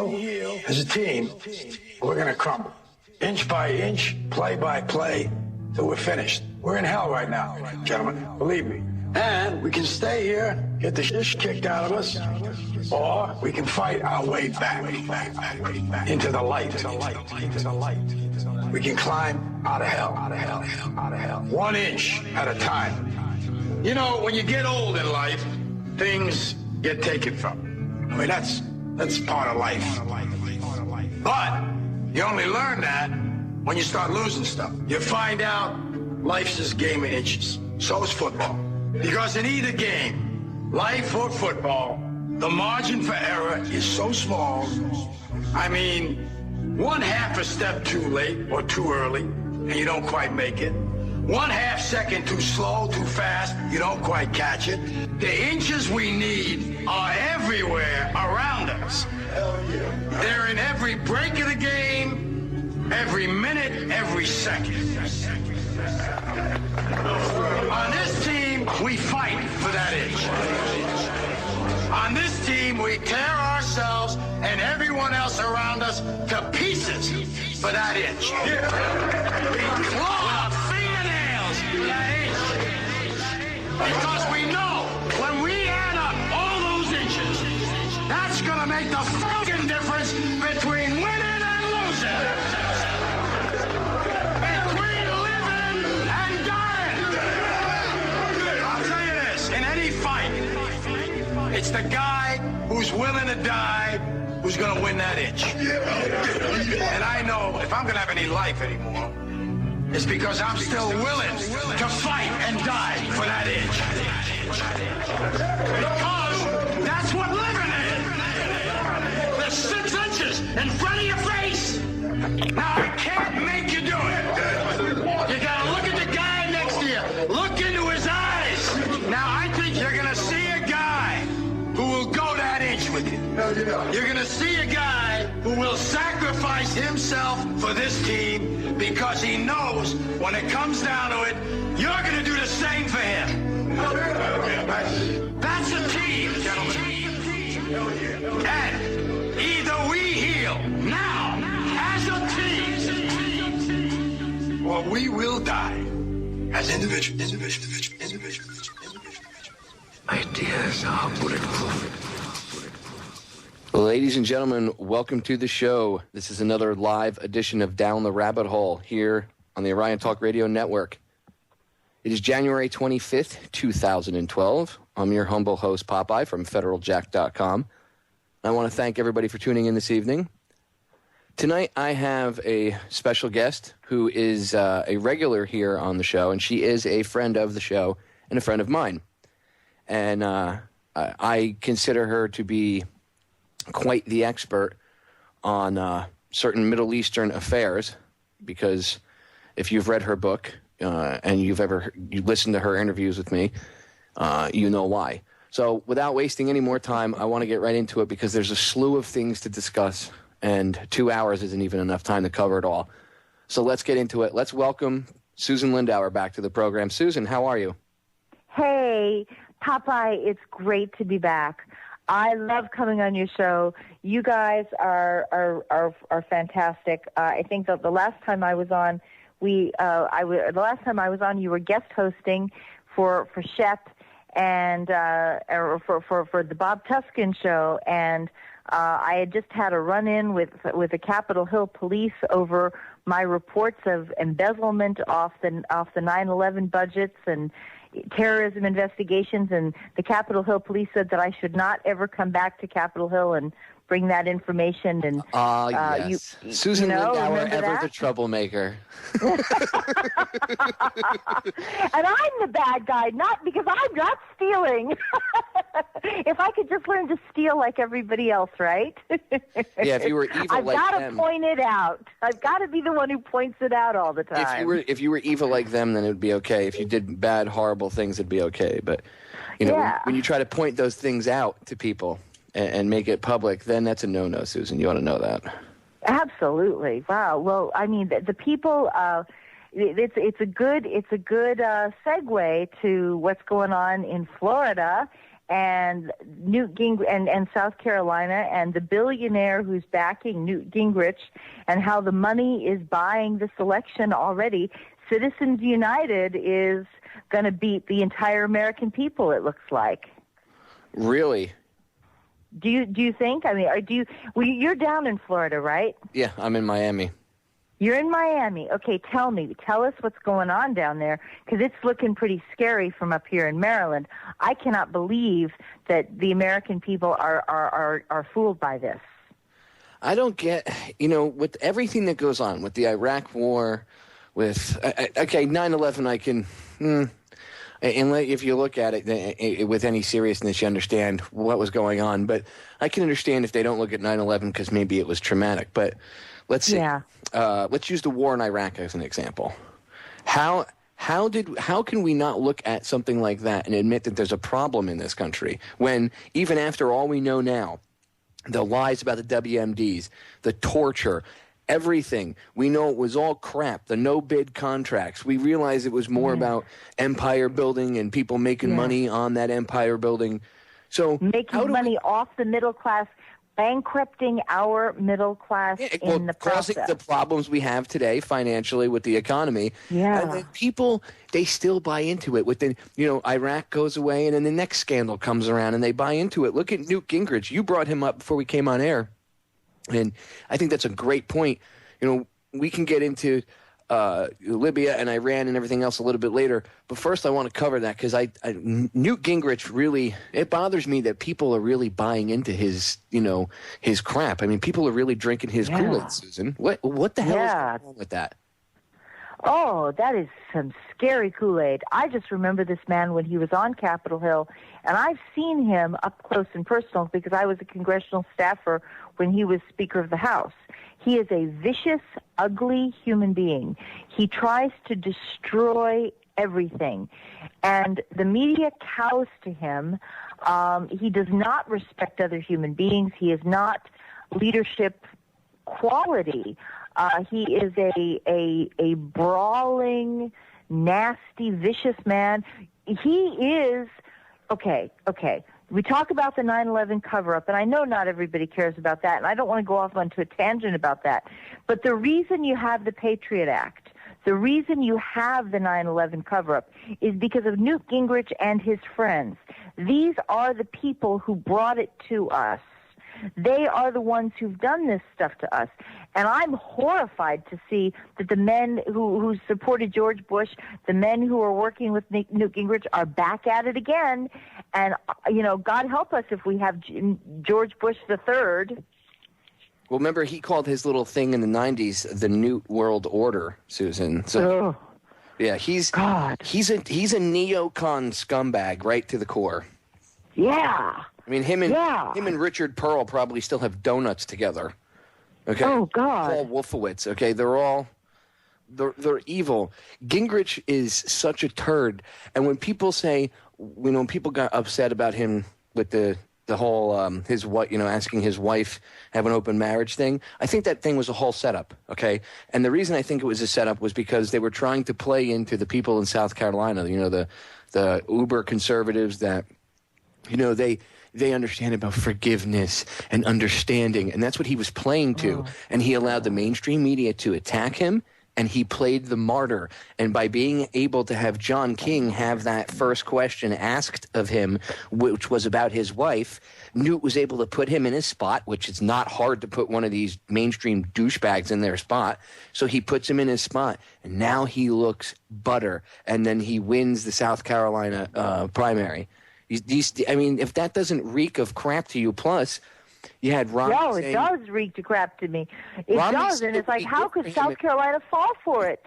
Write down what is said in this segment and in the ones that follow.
heal as a team, we're going to crumble. Inch by inch, play by play, till we're finished. We're in hell right now, gentlemen, believe me. And we can stay here, get the shit kicked out of us, or we can fight our way back into the light. We can climb out of hell. 1 inch at a time. You know, when you get old in life, things get taken from you. I mean, that's part of life. But you only learn that when you start losing stuff. You find out life's this game of inches. So is football. Because in either game, life or football, the margin for error is so small. I mean, 1/2 a step too late or too early, and you don't quite make it. 1/2 second too slow, too fast, you don't quite catch it. The inches we need are everywhere around us. They're in every break of the game, every minute, every second. On this team, we fight for that inch. On this team, we tear ourselves and everyone else around us to pieces for that inch. We claw our fingernails for that inch. Because we know when we add up all those inches, that's going to make the fucking difference between winning and losing. Between living and dying. I'll tell you this, in any fight, it's the guy who's willing to die who's going to win that inch. And I know if I'm going to have any life anymore, it's because I'm still willing to fight and die for that inch. Because that's what living is. There's 6 inches in front of your face. Now, I can't make you do it. You got to look at the guy next to you. Look into his eyes. Now, I think you're going to see a guy who will go that inch with you. You're going to see a guy who will sacrifice himself for this team because he knows when it comes down to it, you're going to do the same for him. That's a team, gentlemen. And either we heal now as a team, or we will die as individuals. Ideas are bulletproof. Ladies and gentlemen, welcome to the show. This is another live edition of Down the Rabbit Hole here on the Orion Talk Radio Network. It is January 25th, 2012. I'm your humble host, Popeye, from federaljack.com. I want to thank everybody for tuning in this evening. Tonight, I have a special guest who is a regular here on the show, and she is a friend of the show and a friend of mine. And I consider her to be quite the expert on certain Middle Eastern affairs, because if you've read her book and you listened to her interviews with me, you know why. So without wasting any more time, I want to get right into it because there's a slew of things to discuss, and 2 hours isn't even enough time to cover it all. So let's get into it. Let's welcome Susan Lindauer back to the program. Susan, how are you? Hey, Popeye, it's great to be back. I love coming on your show. You guys are fantastic. I think that the last time I was on, you were guest hosting for Shep and for the Bob Tuskin show, and I had just had a run-in with the Capitol Hill police over my reports of embezzlement off the 9/11 budgets and terrorism investigations, and the Capitol Hill police said that I should not ever come back to Capitol Hill and bring that information. And yes. Susan Lindauer, ever the troublemaker. And I'm the bad guy, not because I'm not stealing. If I could just learn to steal like everybody else, right? Yeah, if you were evil I've like them. got to point it out. I've got to be the one who points it out all the time. If you were evil like them, then it would be okay. If you did bad, horrible things, it'd be okay. But when you try to point those things out to people and make it public, then that's a no-no, Susan. You ought to know that. Absolutely. Wow. Well, I mean, the people. It's a good segue to what's going on in Florida and Newt Gingrich and South Carolina, and the billionaire who's backing Newt Gingrich, and how the money is buying this election already. Citizens United is going to beat the entire American people, it looks like. Really? Do you think? I mean, you're down in Florida, right? Yeah, I'm in Miami. You're in Miami. Okay, tell us what's going on down there, because it's looking pretty scary from up here in Maryland. I cannot believe that the American people are fooled by this. I don't get, with everything that goes on, with the Iraq War, with, 9/11, I can, and if you look at it with any seriousness, you understand what was going on. But I can understand if they don't look at 9/11 because maybe it was traumatic. But let's see. Yeah. Let's use the war in Iraq as an example. How can we not look at something like that and admit that there's a problem in this country when even after all we know now, the lies about the WMDs, the torture, everything, we know it was all crap, the no-bid contracts. We realize it was more about empire building and people making money on that empire building. So making money off the middle class, bankrupting our middle class in the process. Causing the problems we have today financially with the economy. Yeah. And then people, they still buy into it. Within, Iraq goes away and then the next scandal comes around and they buy into it. Look at Newt Gingrich. You brought him up before we came on air. And I think that's a great point. We can get into Libya and Iran and everything else a little bit later. But first I want to cover that because Newt Gingrich really, it bothers me that people are really buying into his crap. I mean, people are really drinking his Kool-Aid, Susan. What the hell is going on with that? Oh, that is some scary Kool-Aid. I just remember this man when he was on Capitol Hill, and I've seen him up close and personal because I was a congressional staffer when he was Speaker of the House. He is a vicious, ugly human being. He tries to destroy everything, and the media cows to him. He does not respect other human beings. He is not leadership quality. He is a brawling, nasty, vicious man. He is, okay. We talk about the 9/11 cover-up, and I know not everybody cares about that, and I don't want to go off onto a tangent about that. But the reason you have the Patriot Act, the reason you have the 9/11 cover-up is because of Newt Gingrich and his friends. These are the people who brought it to us. They are the ones who've done this stuff to us. And I'm horrified to see that the men who supported George Bush, the men who are working with Newt Gingrich are back at it again. And, God help us if we have George Bush III. Well, remember, he called his little thing in the 90s the Newt World Order, Susan. So, yeah, he's a neocon scumbag right to the core. Yeah. I mean, him and Richard Pearl probably still have donuts together. Okay. Oh God. Paul Wolfowitz. Okay, they're evil. Gingrich is such a turd, and when people say, when people got upset about him with the whole his wife, asking his wife have an open marriage thing, I think that thing was a whole setup. Okay, and the reason I think it was a setup was because they were trying to play into the people in South Carolina. The uber conservatives that, they understand about forgiveness and understanding, and that's what he was playing to. And he allowed the mainstream media to attack him, and he played the martyr. And by being able to have John King have that first question asked of him, which was about his wife, Newt was able to put him in his spot, which is not hard to put one of these mainstream douchebags in their spot. So he puts him in his spot, and now he looks butter, and then he wins the South Carolina primary. If that doesn't reek of crap to you, plus you had Romney. No, it does reek to crap to me. It does, and it's like, how could South Carolina fall for it?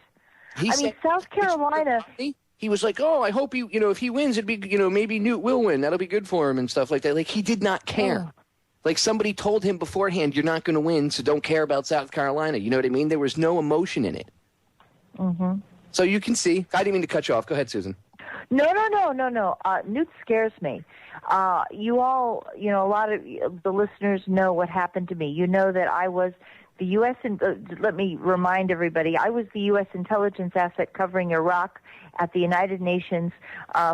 South Carolina. He was like, I hope if he wins, it'd be, maybe Newt will win. That'll be good for him and stuff like that. Like, he did not care. Like, somebody told him beforehand, you're not going to win, so don't care about South Carolina. You know what I mean? There was no emotion in it. Mm-hmm. So you can see. I didn't mean to cut you off. Go ahead, Susan. No. Newt scares me. You all, a lot of the listeners know what happened to me. You know that I was the U.S. Let me remind everybody, I was the U.S. intelligence asset covering Iraq at the United Nations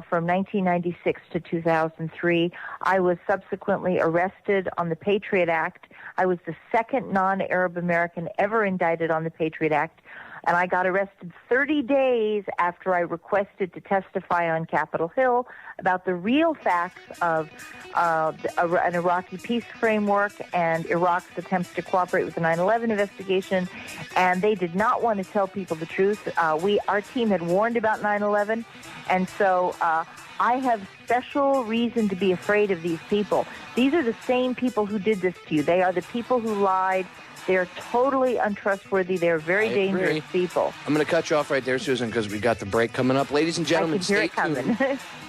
from 1996 to 2003. I was subsequently arrested on the Patriot Act. I was the second non-Arab American ever indicted on the Patriot Act. And I got arrested 30 days after I requested to testify on Capitol Hill about the real facts of an Iraqi peace framework and Iraq's attempts to cooperate with the 9/11 investigation. And they did not want to tell people the truth. Our team had warned about 9/11, and so I have special reason to be afraid of these people. These are the same people who did this to you. They are the people who lied. They're totally untrustworthy. They're very dangerous people. I'm going to cut you off right there, Susan, because we got the break coming up. Ladies and gentlemen, stay tuned.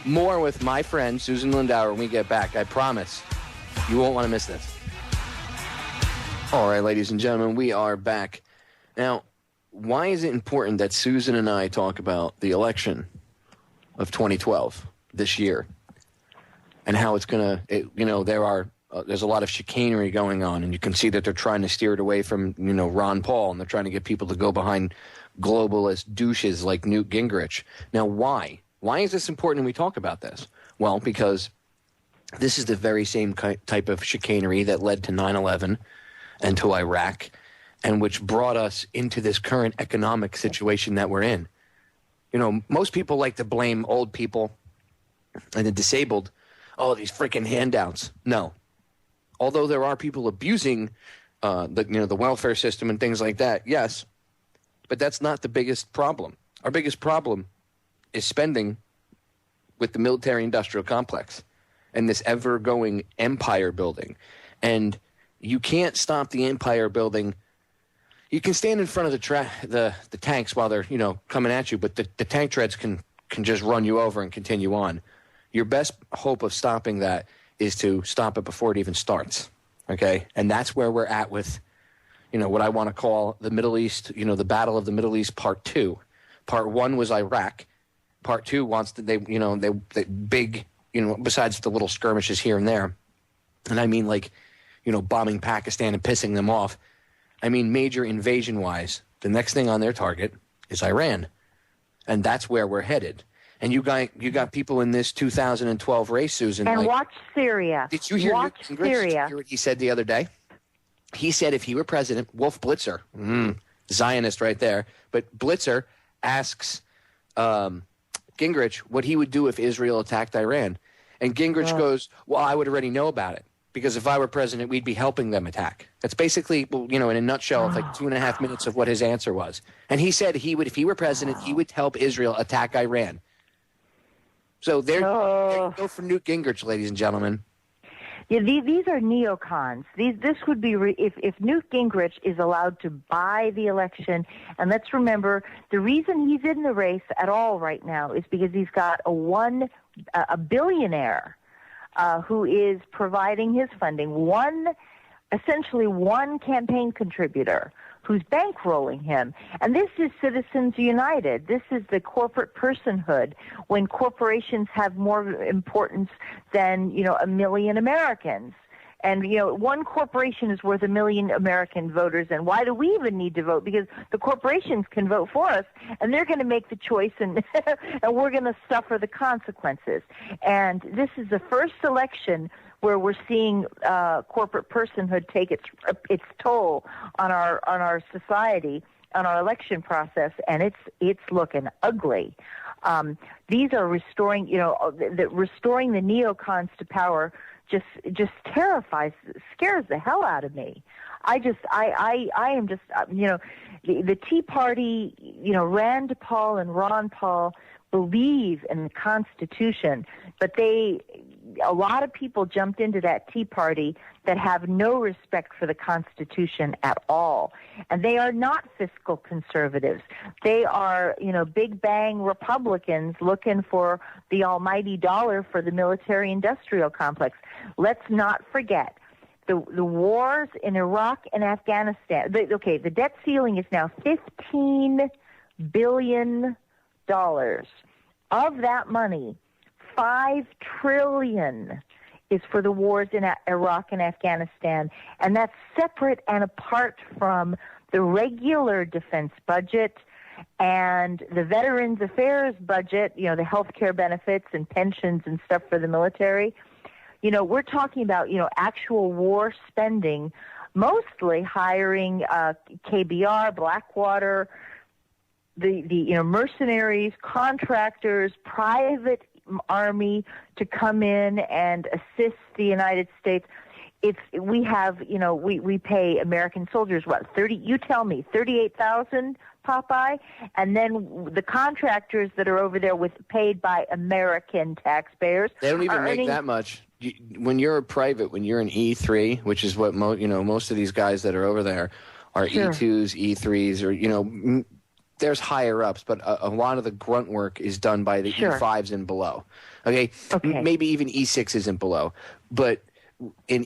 More with my friend, Susan Lindauer, when we get back. I promise. You won't want to miss this. All right, ladies and gentlemen, we are back. Now, why is it important that Susan and I talk about the election of 2012 this year and how it's going to, there's a lot of chicanery going on, and you can see that they're trying to steer it away from, Ron Paul, and they're trying to get people to go behind globalist douches like Newt Gingrich. Now, why? Why is this important when we talk about this? Well, because this is the very same type of chicanery that led to 9/11 and to Iraq, and which brought us into this current economic situation that we're in. Most people like to blame old people and the disabled. Oh, these freaking handouts. No. Although there are people abusing the welfare system and things like that, yes, but that's not the biggest problem. Our biggest problem is spending with the military-industrial complex and this ever-going empire building. And you can't stop the empire building. You can stand in front of the tanks while they're coming at you, but the tank treads can just run you over and continue on. Your best hope of stopping that is to stop it before it even starts, okay? And that's where we're at with, what I want to call the Middle East, the Battle of the Middle East Part 2. Part 1 was Iraq. Part 2 wants they big, besides the little skirmishes here and there, and I mean bombing Pakistan and pissing them off, I mean major invasion-wise, the next thing on their target is Iran. And that's where we're headed. And you got people in this 2012 race, Susan. And watch Syria. Did you hear Syria. Did you hear what he said the other day? He said if he were president, Wolf Blitzer, Zionist right there, but Blitzer asks Gingrich what he would do if Israel attacked Iran. And Gingrich goes, well, I would already know about it, because if I were president, we'd be helping them attack. That's basically, in a nutshell, like 2.5 minutes of what his answer was. And he said if he were president, he would help Israel attack Iran. So there you go for Newt Gingrich, ladies and gentlemen. Yeah, these are neocons. This would be if Newt Gingrich is allowed to buy the election. And let's remember, the reason he's in the race at all right now is because he's got a billionaire who is providing his funding. Essentially one campaign contributor who's bankrolling him. And this is Citizens United. This is the corporate personhood, when corporations have more importance than, 1 million Americans. And, one corporation is worth 1 million American voters. And why do we even need to vote? Because the corporations can vote for us, and they're going to make the choice, and and we're going to suffer the consequences. And this is the first election where we're seeing corporate personhood take its toll on our society, on our election process, and it's looking ugly. These are restoring the neocons to power. Just scares the hell out of me. I am just the Tea Party, Rand Paul and Ron Paul believe in the Constitution, but a lot of people jumped into that Tea Party that have no respect for the Constitution at all. And they are not fiscal conservatives. They are, big bang Republicans looking for the almighty dollar for the military-industrial complex. Let's not forget the wars in Iraq and Afghanistan. The debt ceiling is now $15 billion. Of that money, $5 trillion is for the wars in Iraq and Afghanistan, and that's separate and apart from the regular defense budget and the Veterans Affairs budget, the health care benefits and pensions and stuff for the military. We're talking about, actual war spending, mostly hiring KBR, Blackwater, the mercenaries, contractors, private army to come in and assist the United States. We pay American soldiers what, 30? You tell me, 38,000, Popeye, and then the contractors that are over there paid by American taxpayers. They don't even make that much. When you're a private, when you're an E3, which is what most of these guys that are over there are E2s, E3s, or there's higher ups, but a lot of the grunt work is done by the E5s and below. Okay, maybe even E6s and below, but in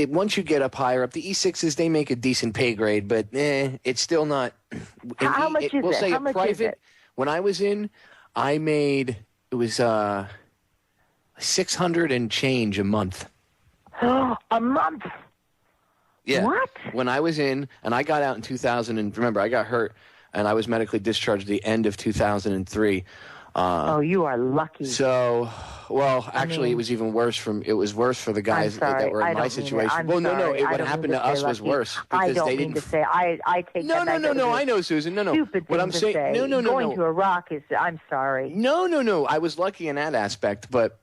once you get up higher up, the E6s, they make a decent pay grade, but it's still not. How much is it? We'll say How a much private. is it? When I was in, I made $600 and change a month. A month? Yeah. What? When I was in, and I got out in 2000, and remember, I got hurt, and I was medically discharged at the end of 2003. You are lucky. So, actually, it was even worse. It was worse for the guys that were in my situation. What happened to us was worse because I don't they mean didn't. to say. I take No. I know, Susan. No. Stupid What thing I'm to saying. say. No. Going to Iraq is. I'm sorry. No. I was lucky in that aspect, but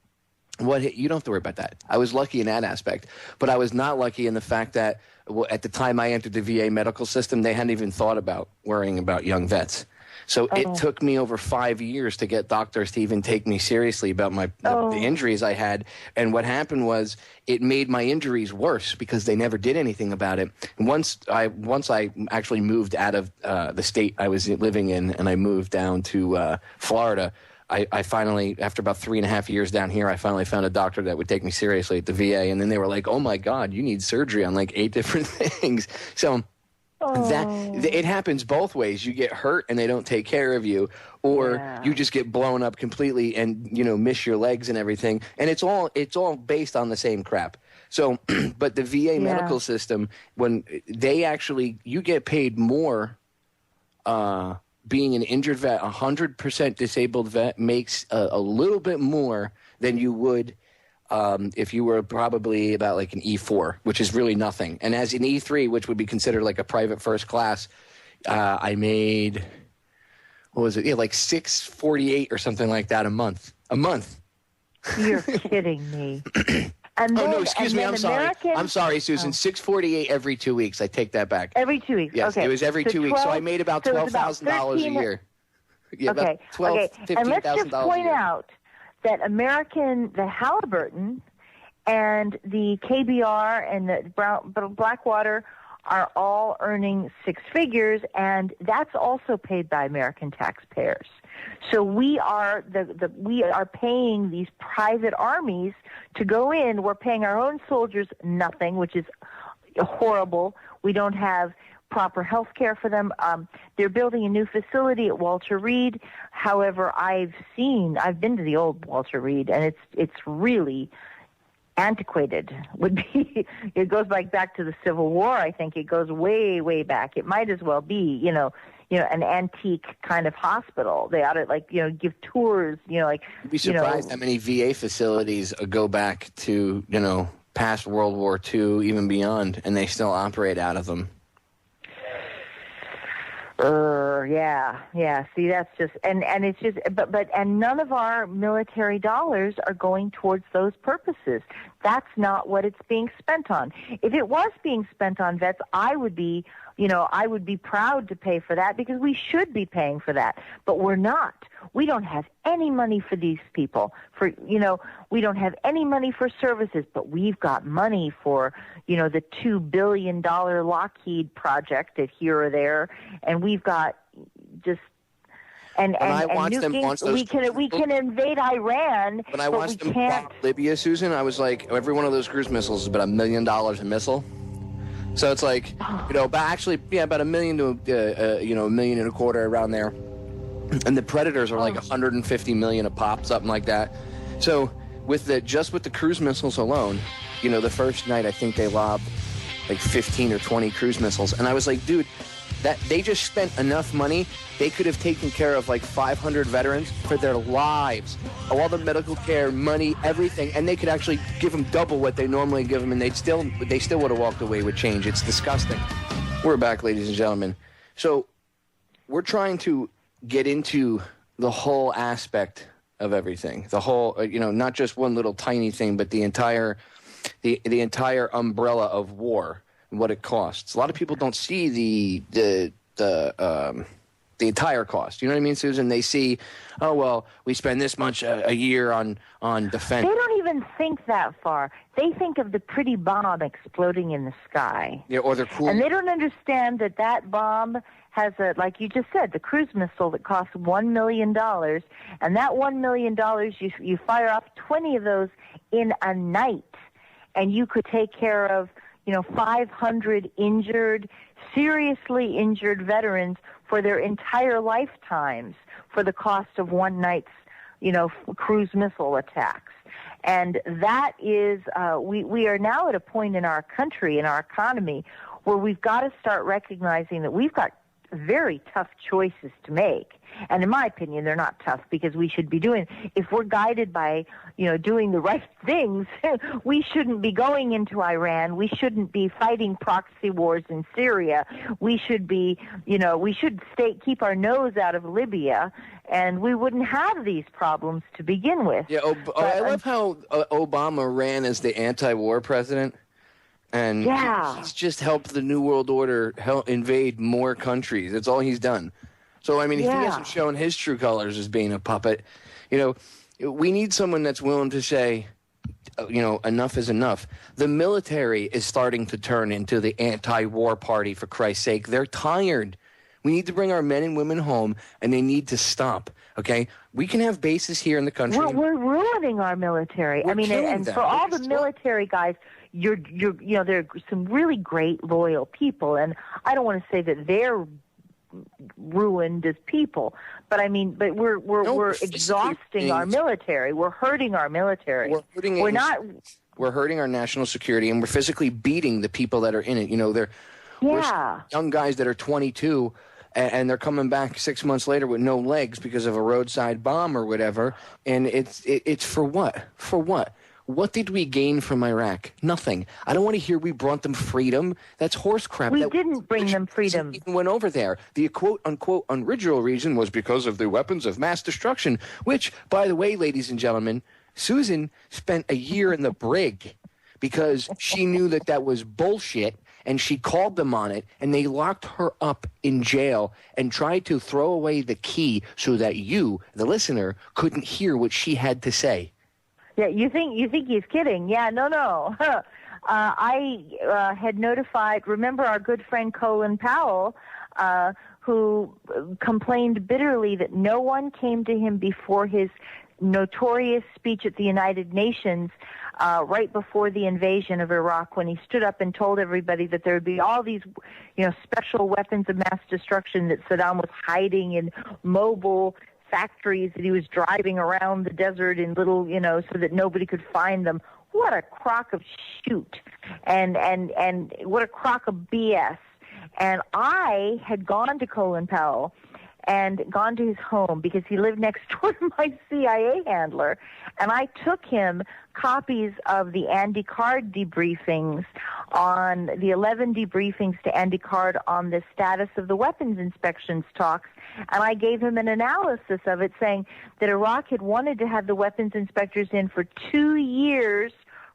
you don't have to worry about that. I was lucky in that aspect, but I was not lucky in the fact that at the time I entered the VA medical system, they hadn't even thought about worrying about young vets. So it took me over 5 years to get doctors to even take me seriously about the injuries I had. And what happened was it made my injuries worse because they never did anything about it. And once I actually moved out of the state I was living in and I moved down to Florida, I finally, after about 3.5 years down here, I finally found a doctor that would take me seriously at the VA. And then they were like, oh, my God, you need surgery on like 8 different things. So it happens both ways. You get hurt and they don't take care of you, or you just get blown up completely and miss your legs and everything. And it's all based on the same crap. So, but the VA medical system, when you get paid more, being an injured vet, 100% disabled vet makes a little bit more than you would if you were probably about like an E4, which is really nothing. And as an E3, which would be considered like a private first class, I made, what was it? Yeah, like $648 or something like that a month. You're kidding me. And then, no, excuse me. I'm sorry. I'm sorry, Susan. $648 every 2 weeks. I take that back. Every 2 weeks. Yes, okay. It was every 2 weeks. So I made about $12,000 a year. Yeah, okay. About $15,000 And let's just point out that the Halliburton and the KBR and the Blackwater are all earning 6 figures, and that's also paid by American taxpayers. So we are we are paying these private armies to go in. We're paying our own soldiers nothing, which is horrible. We don't have proper health care for them. They're building a new facility at Walter Reed. However, I've been to the old Walter Reed, and it's really antiquated. It goes back to the Civil War. I think it goes way, way back. It might as well be, an antique kind of hospital. They ought to give tours, You'd be surprised how many VA facilities go back to, past World War II, even beyond, and they still operate out of them. Yeah. See, that's just, and it's just, and none of our military dollars are going towards those purposes. That's not what it's being spent on. If it was being spent on vets, I would be proud to pay for that because we should be paying for that. But we're not. We don't have any money for these people. We don't have any money for services, but we've got money for, the $2 billion Lockheed project at here or there, and we've got just and we can invade Iran. When I watched them bomb Libya, Susan, I was like, every one of those cruise missiles is about $1 million a missile. So it's like, about $1 million to $1.25 million around there. and the Predators are like 150 million a pop, something like that. So with the cruise missiles alone, you know, the first night I think they lobbed like 15 or 20 cruise missiles, and I was like, dude, that they just spent enough money. They could have taken care of like 500 veterans for their lives, all the medical care, money, everything, and they could actually give them double what they normally give them, and they still would have walked away with change. It's disgusting. We're back, ladies and gentlemen. So we're trying to get into the whole aspect of everything, the whole, not just one little tiny thing, but the entire umbrella of war and what it costs. A lot of people don't see the entire cost. You know what I mean, Susan? They see, oh, well, we spend this much a year on defense. They don't even think that far. They think of the pretty bomb exploding in the sky. Yeah, or they're cool. And they don't understand that bomb has like you just said, the cruise missile that costs $1 million. And that $1 million, you fire off 20 of those in a night. And you could take care of, 500 seriously injured veterans for their entire lifetimes for the cost of one night's, cruise missile attacks. And that is, we are now at a point in our country, in our economy, where we've got to start recognizing that we've got very tough choices to make. And in my opinion, they're not tough because we should be if we're guided by, doing the right things, we shouldn't be going into Iran. We shouldn't be fighting proxy wars in Syria. We should be, we should keep our nose out of Libya, and we wouldn't have these problems to begin with. Yeah, I love how Obama ran as the anti-war president. And he's just helped the New World Order invade more countries. That's all he's done. So, I mean, if he hasn't shown his true colors as being a puppet, we need someone that's willing to say, enough is enough. The military is starting to turn into the anti-war party, for Christ's sake. They're tired. We need to bring our men and women home, and they need to stop, okay? We can have bases here in the country. We're ruining our military. And for all the military guys, there are some really great, loyal people, and I don't want to say that they're ruined as people, but we're exhausting our military. We're hurting our military. We're hurting our national security, and we're physically beating the people that are in it. We're young guys that are 22, and they're coming back 6 months later with no legs because of a roadside bomb or whatever. And it's for what? For what? What did we gain from Iraq? Nothing. I don't want to hear we brought them freedom. That's horse crap. We didn't bring them freedom. Even went over there. The quote-unquote original reason was because of the weapons of mass destruction, which, by the way, ladies and gentlemen, Susan spent a year in the brig because she knew that was bullshit, and she called them on it, and they locked her up in jail and tried to throw away the key so that you, the listener, couldn't hear what she had to say. Yeah, you think he's kidding? Yeah, no. I had notified. Remember our good friend Colin Powell, who complained bitterly that no one came to him before his notorious speech at the United Nations right before the invasion of Iraq, when he stood up and told everybody that there would be all these, special weapons of mass destruction that Saddam was hiding in mobile factories that he was driving around the desert in little, so that nobody could find them. What a crock of shoot, and what a crock of BS. And I had gone to Colin Powell and gone to his home because he lived next door to my CIA handler, and I took him copies of the Andy Card debriefings on the 11 debriefings to Andy Card on the status of the weapons inspections talks, and I gave him an analysis of it, saying that Iraq had wanted to have the weapons inspectors in for 2 years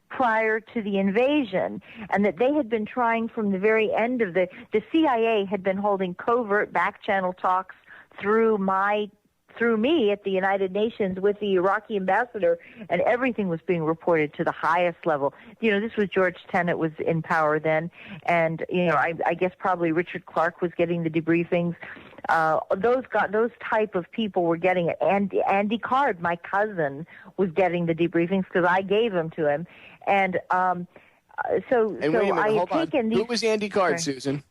prior to the invasion, and that they had been trying from the very end of the CIA had been holding covert back channel talks through me at the United Nations with the Iraqi ambassador, and everything was being reported to the highest level. This was George Tenet was in power then, and I guess probably Richard Clark was getting the debriefings. Those type of people were getting it. Andy Card, my cousin, was getting the debriefings because I gave them to him, and wait a minute, hold on. Who was Andy Card, Susan?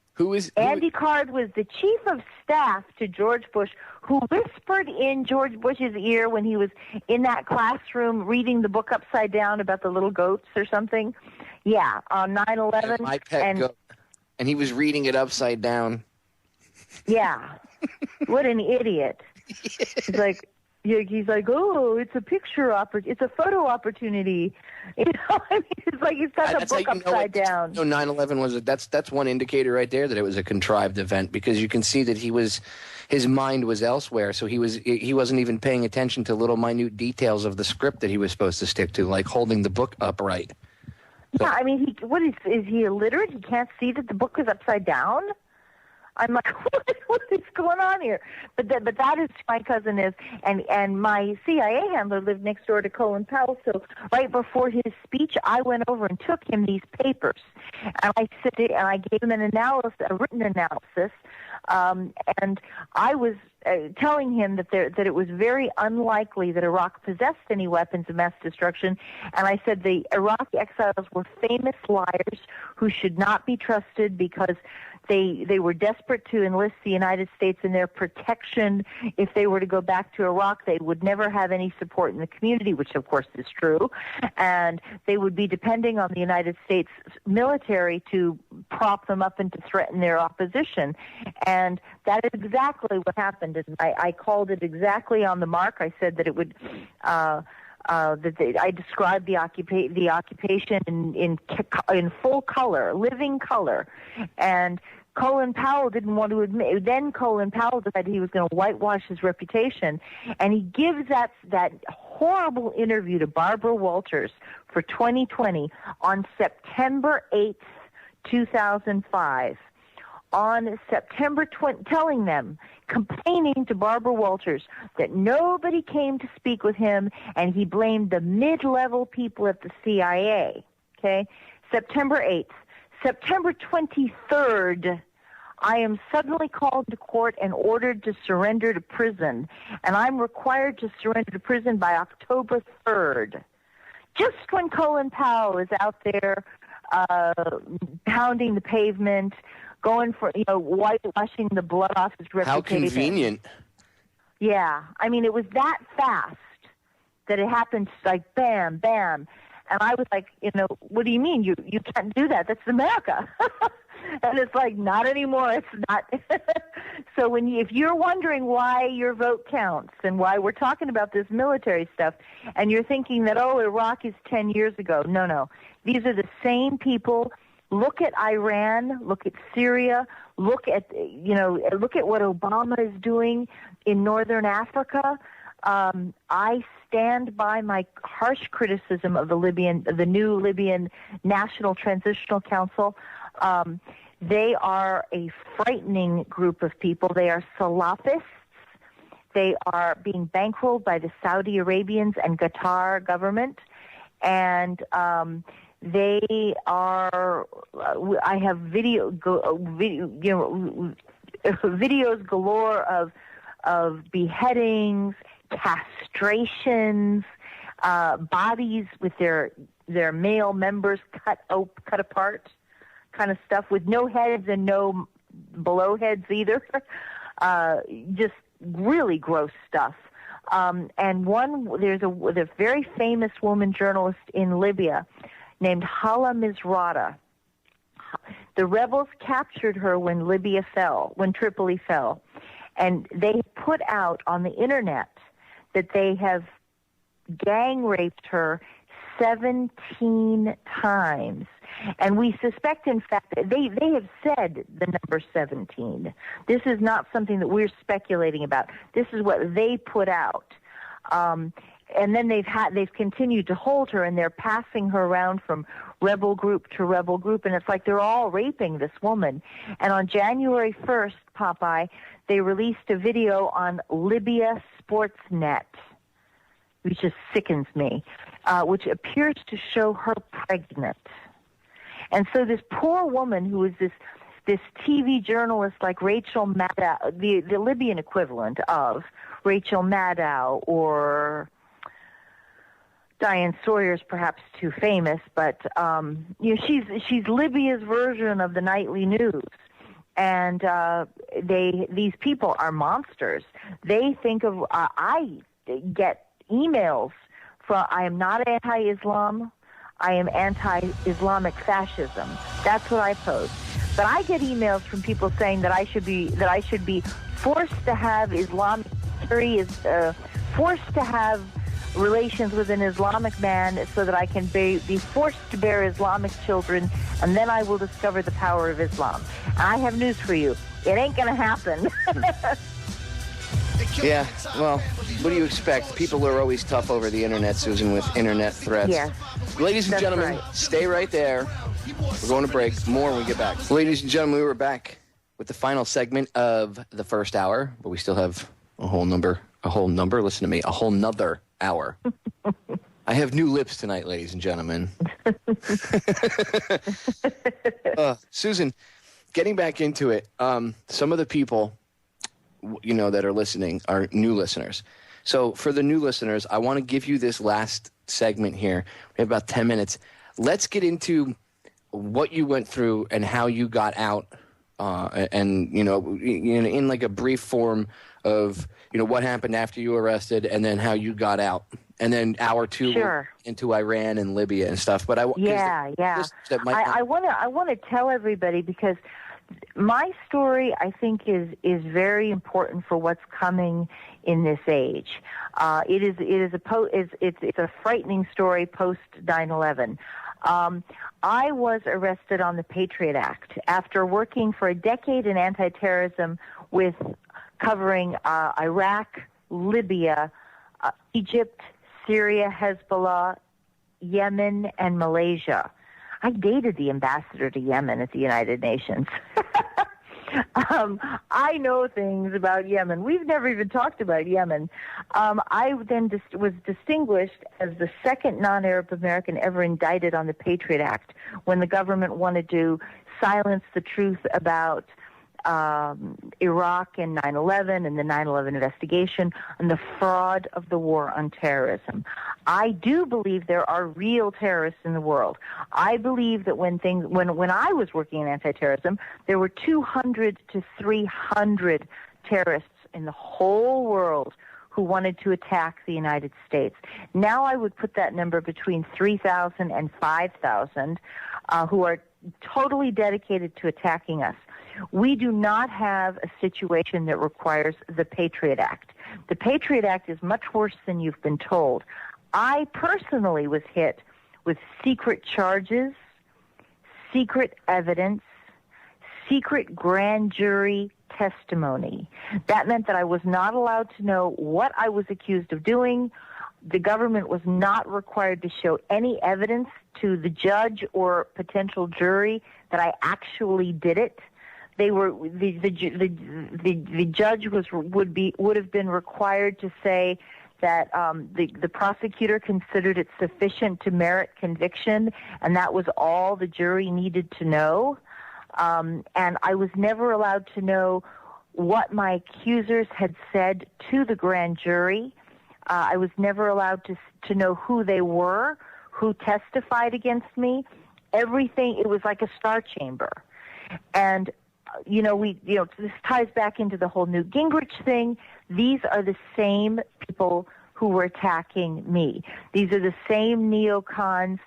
Andy Card was the chief of staff to George Bush, who whispered in George Bush's ear when he was in that classroom reading the book upside down about the little goats or something. Yeah, on 9/11. My pet goat. And he was reading it upside down. Yeah. What an idiot. He's like, oh, it's a it's a photo opportunity. You know, I mean, it's like he's got the book upside down. No, 9/11 was that's one indicator right there that it was a contrived event, because you can see that his mind was elsewhere, so he wasn't even paying attention to little minute details of the script that he was supposed to stick to, like holding the book upright. So, yeah, I mean, is he illiterate? He can't see that the book is upside down? I'm like, what is going on here? But that is my cousin is, and my CIA handler lived next door to Colin Powell. So right before his speech, I went over and took him these papers, and I gave him a written analysis, and I was telling him that it was very unlikely that Iraq possessed any weapons of mass destruction, and I said the Iraqi exiles were famous liars who should not be trusted because they were desperate to enlist the United States in their protection. If they were to go back to Iraq, they would never have any support in the community, which of course is true, and they would be depending on the United States military to prop them up and to threaten their opposition. And that is exactly what happened. I called it exactly on the mark. I said that it would I described the occupation in full color, living color, and Colin Powell didn't want to admit. Then Colin Powell decided he was going to whitewash his reputation, and he gives that horrible interview to Barbara Walters for 2020 on September 8th, 2005. On September 20, complaining to Barbara Walters that nobody came to speak with him, and he blamed the mid-level people at the CIA. Okay? September 8th. September 23rd, I am suddenly called to court and ordered to surrender to prison, and I'm required to surrender to prison by October 3rd. Just when Colin Powell is out there pounding the pavement, going for, whitewashing the blood off his reputation. How convenient. Yeah. I mean, it was that fast that it happened, like, bam, bam. And I was like, what do you mean? You can't do that. That's America. And it's like, not anymore. It's not. So if you're wondering why your vote counts and why we're talking about this military stuff, and you're thinking that, Iraq is 10 years ago. No. These are the same people. Look at Iran, look at Syria, look at what Obama is doing in northern Africa. I stand by my harsh criticism of the new Libyan National Transitional Council. They are a frightening group of people. They are Salafists. They are being bankrolled by the Saudi Arabians and Qatar government, and they are. I have videos galore of beheadings, castrations, bodies with their male members cut apart, kind of stuff, with no heads and no below heads either. Just really gross stuff. And there's a very famous woman journalist in Libya named Hala Misrata. The rebels captured her when Tripoli fell, and they put out on the internet that they have gang raped her 17 times. And we suspect, in fact, that they have said the number 17. This is not something that we're speculating about. This is what they put out. And then they've continued to hold her, and they're passing her around from rebel group to rebel group, and it's like they're all raping this woman. And on January 1st, Popeye, they released a video on Libya Sportsnet, which just sickens me, which appears to show her pregnant. And so this poor woman, who is this TV journalist like Rachel Maddow, the Libyan equivalent of Rachel Maddow, or Diane Sawyer's perhaps too famous, but she's Libya's version of the nightly news. And these people are monsters. They think of, I get emails from, I am not anti-Islam, I am anti-Islamic fascism. That's what I post. But I get emails from people saying that I should be forced to have Islamic forced to have relations with an Islamic man so that I can be forced to bear Islamic children, and then I will discover the power of Islam. And I have news for you. It ain't going to happen. Yeah, well, what do you expect? People are always tough over the internet, Susan, with internet threats. Yes. Ladies and gentlemen, stay right there. We're going to break. More when we get back. Ladies and gentlemen, we were back with the final segment of the first hour, but we still have a whole nother hour. I have new lips tonight, ladies and gentlemen. Susan, getting back into it, some of the people, that are listening are new listeners. So for the new listeners, I want to give you this last segment here. We have about 10 minutes. Let's get into what you went through and how you got out, and in like a brief form of what happened after you were arrested, and then how you got out, and then hour two into Iran and Libya and stuff. But I want to tell everybody, because my story, I think, is very important for what's coming in this age. It's a frightening story post 9/11. I was arrested on the Patriot Act after working for a decade in anti-terrorism with covering Iraq, Libya, Egypt, Syria, Hezbollah, Yemen, and Malaysia. I dated the ambassador to Yemen at the United Nations. I know things about Yemen. We've never even talked about Yemen. I then was distinguished as the second non-Arab American ever indicted on the Patriot Act when the government wanted to silence the truth about Iraq and 9/11 and the 9/11 investigation and the fraud of the war on terrorism. I do believe there are real terrorists in the world. I believe that when I was working in anti-terrorism, there were 200 to 300 terrorists in the whole world who wanted to attack the United States. Now I would put that number between 3,000 and 5,000 who are totally dedicated to attacking us. We do not have a situation that requires the Patriot Act. The Patriot Act is much worse than you've been told. I personally was hit with secret charges, secret evidence, secret grand jury testimony. That meant that I was not allowed to know what I was accused of doing. The government was not required to show any evidence to the judge or potential jury that I actually did it. They were the judge would have been required to say that the prosecutor considered it sufficient to merit conviction, and that was all the jury needed to know. And I was never allowed to know what my accusers had said to the grand jury. I was never allowed to know who they were, who testified against me. Everything, it was like a star chamber. And this ties back into the whole Newt Gingrich thing. These are the same people who were attacking me. These are the same neocons.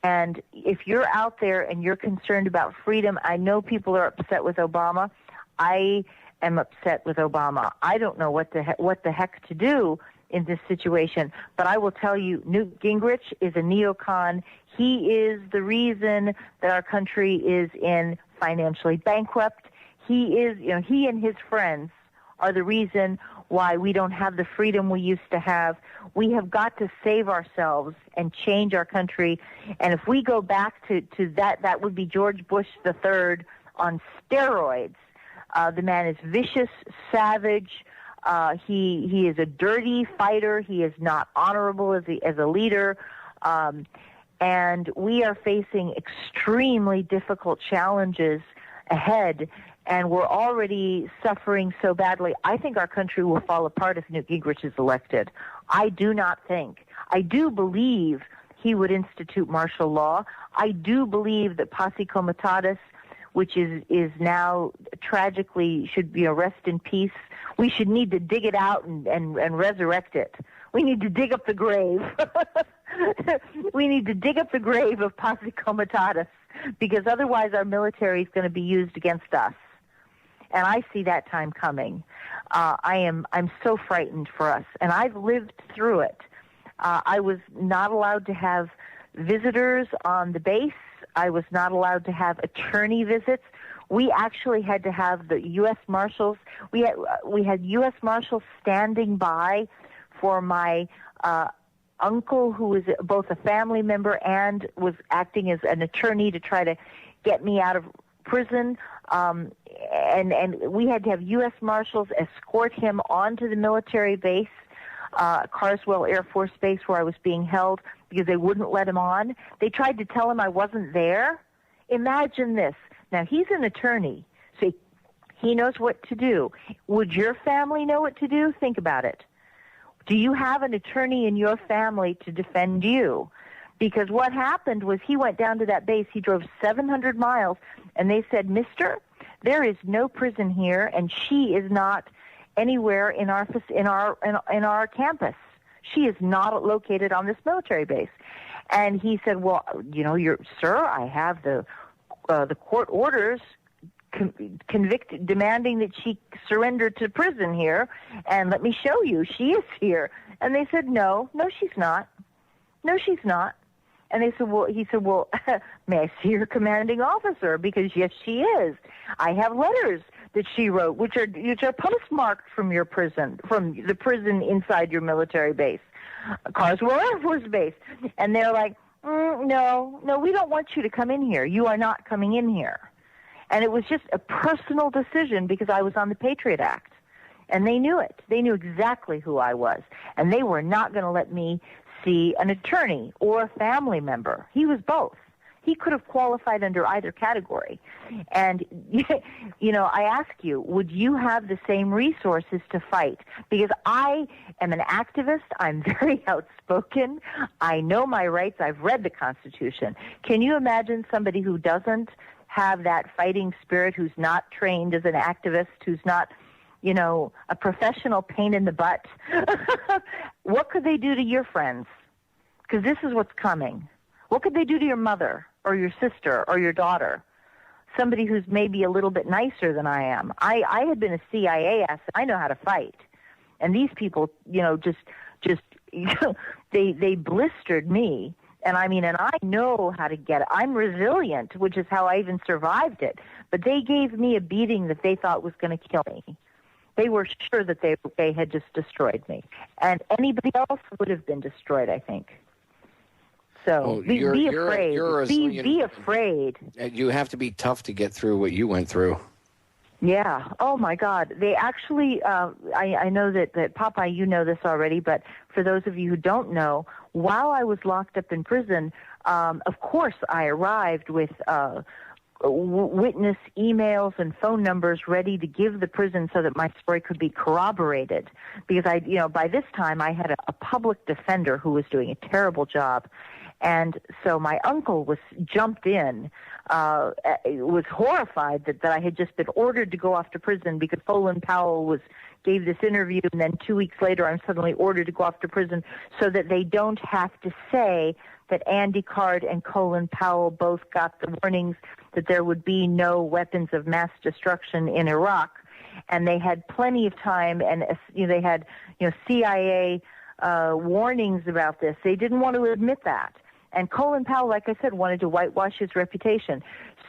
And if you're out there and you're concerned about freedom, I know people are upset with Obama. I am upset with Obama. I don't know what the heck to do in this situation. But I will tell you, Newt Gingrich is a neocon. He is the reason that our country is in financially bankrupt. He and his friends are the reason why we don't have the freedom we used to have. We have got to save ourselves and change our country. And if we go back to that would be George Bush III on steroids. The man is vicious, savage. He is a dirty fighter. He is not honorable as a leader. And we are facing extremely difficult challenges ahead, and we're already suffering so badly. I think our country will fall apart if Newt Gingrich is elected. I do believe he would institute martial law. I do believe that posse comitatus which is now tragically should rest in peace. We should need to dig it out and resurrect it. We need to dig up the grave. We need to dig up the grave of Posse Comitatus, because otherwise our military is going to be used against us. And I see that time coming. I'm so frightened for us, and I've lived through it. I was not allowed to have visitors on the base. I was not allowed to have attorney visits. We actually had to have the U.S. Marshals. We had U.S. Marshals standing by for my uncle, who was both a family member and was acting as an attorney to try to get me out of prison. And we had to have U.S. Marshals escort him onto the military base, Carswell Air Force Base, where I was being held, because they wouldn't let him on. They tried to tell him I wasn't there. Imagine this. Now, he's an attorney, so he knows what to do. Would your family know what to do? Think about it. Do you have an attorney in your family to defend you? Because what happened was he went down to that base. He drove 700 miles, and they said, "Mister, there is no prison here, and she is not anywhere in our campus. She is not located on this military base." And he said, "Well, sir, I have the court orders demanding that she surrender to prison here, and let me show you, she is here." And they said, no, she's not. No, she's not. And he said, well, may I see your commanding officer? Because yes, she is. I have letters that she wrote, which are postmarked from your prison, from the prison inside your military base, Carswell Air Force Base. And they're like, no, we don't want you to come in here. You are not coming in here. And it was just a personal decision because I was on the Patriot Act. And they knew it. They knew exactly who I was. And they were not going to let me see an attorney or a family member. He was both. He could have qualified under either category. And, I ask you, would you have the same resources to fight? Because I am an activist. I'm very outspoken. I know my rights. I've read the Constitution. Can you imagine somebody who doesn't have that fighting spirit, who's not trained as an activist, who's not, a professional pain in the butt? What could they do to your friends? Because this is what's coming. What could they do to your mother or your sister or your daughter? Somebody who's maybe a little bit nicer than I am. I had been a CIA asset. I know how to fight. And these people, they blistered me. And I know how to get it. I'm resilient, which is how I even survived it. But they gave me a beating that they thought was going to kill me. They were sure that they had just destroyed me. And anybody else would have been destroyed, I think. So be afraid. Be afraid. You have to be tough to get through what you went through. Yeah. Oh, my God. They actually, I know that Popeye, you know this already, but for those of you who don't know, while I was locked up in prison, of course I arrived with witness emails and phone numbers ready to give the prison so that my story could be corroborated. Because by this time I had a public defender who was doing a terrible job. And so my uncle jumped in, was horrified that I had just been ordered to go off to prison because Colin Powell gave this interview, and then 2 weeks later I'm suddenly ordered to go off to prison so that they don't have to say that Andy Card and Colin Powell both got the warnings that there would be no weapons of mass destruction in Iraq. And they had plenty of time, and they had CIA warnings about this. They didn't want to admit that. And Colin Powell, like I said, wanted to whitewash his reputation.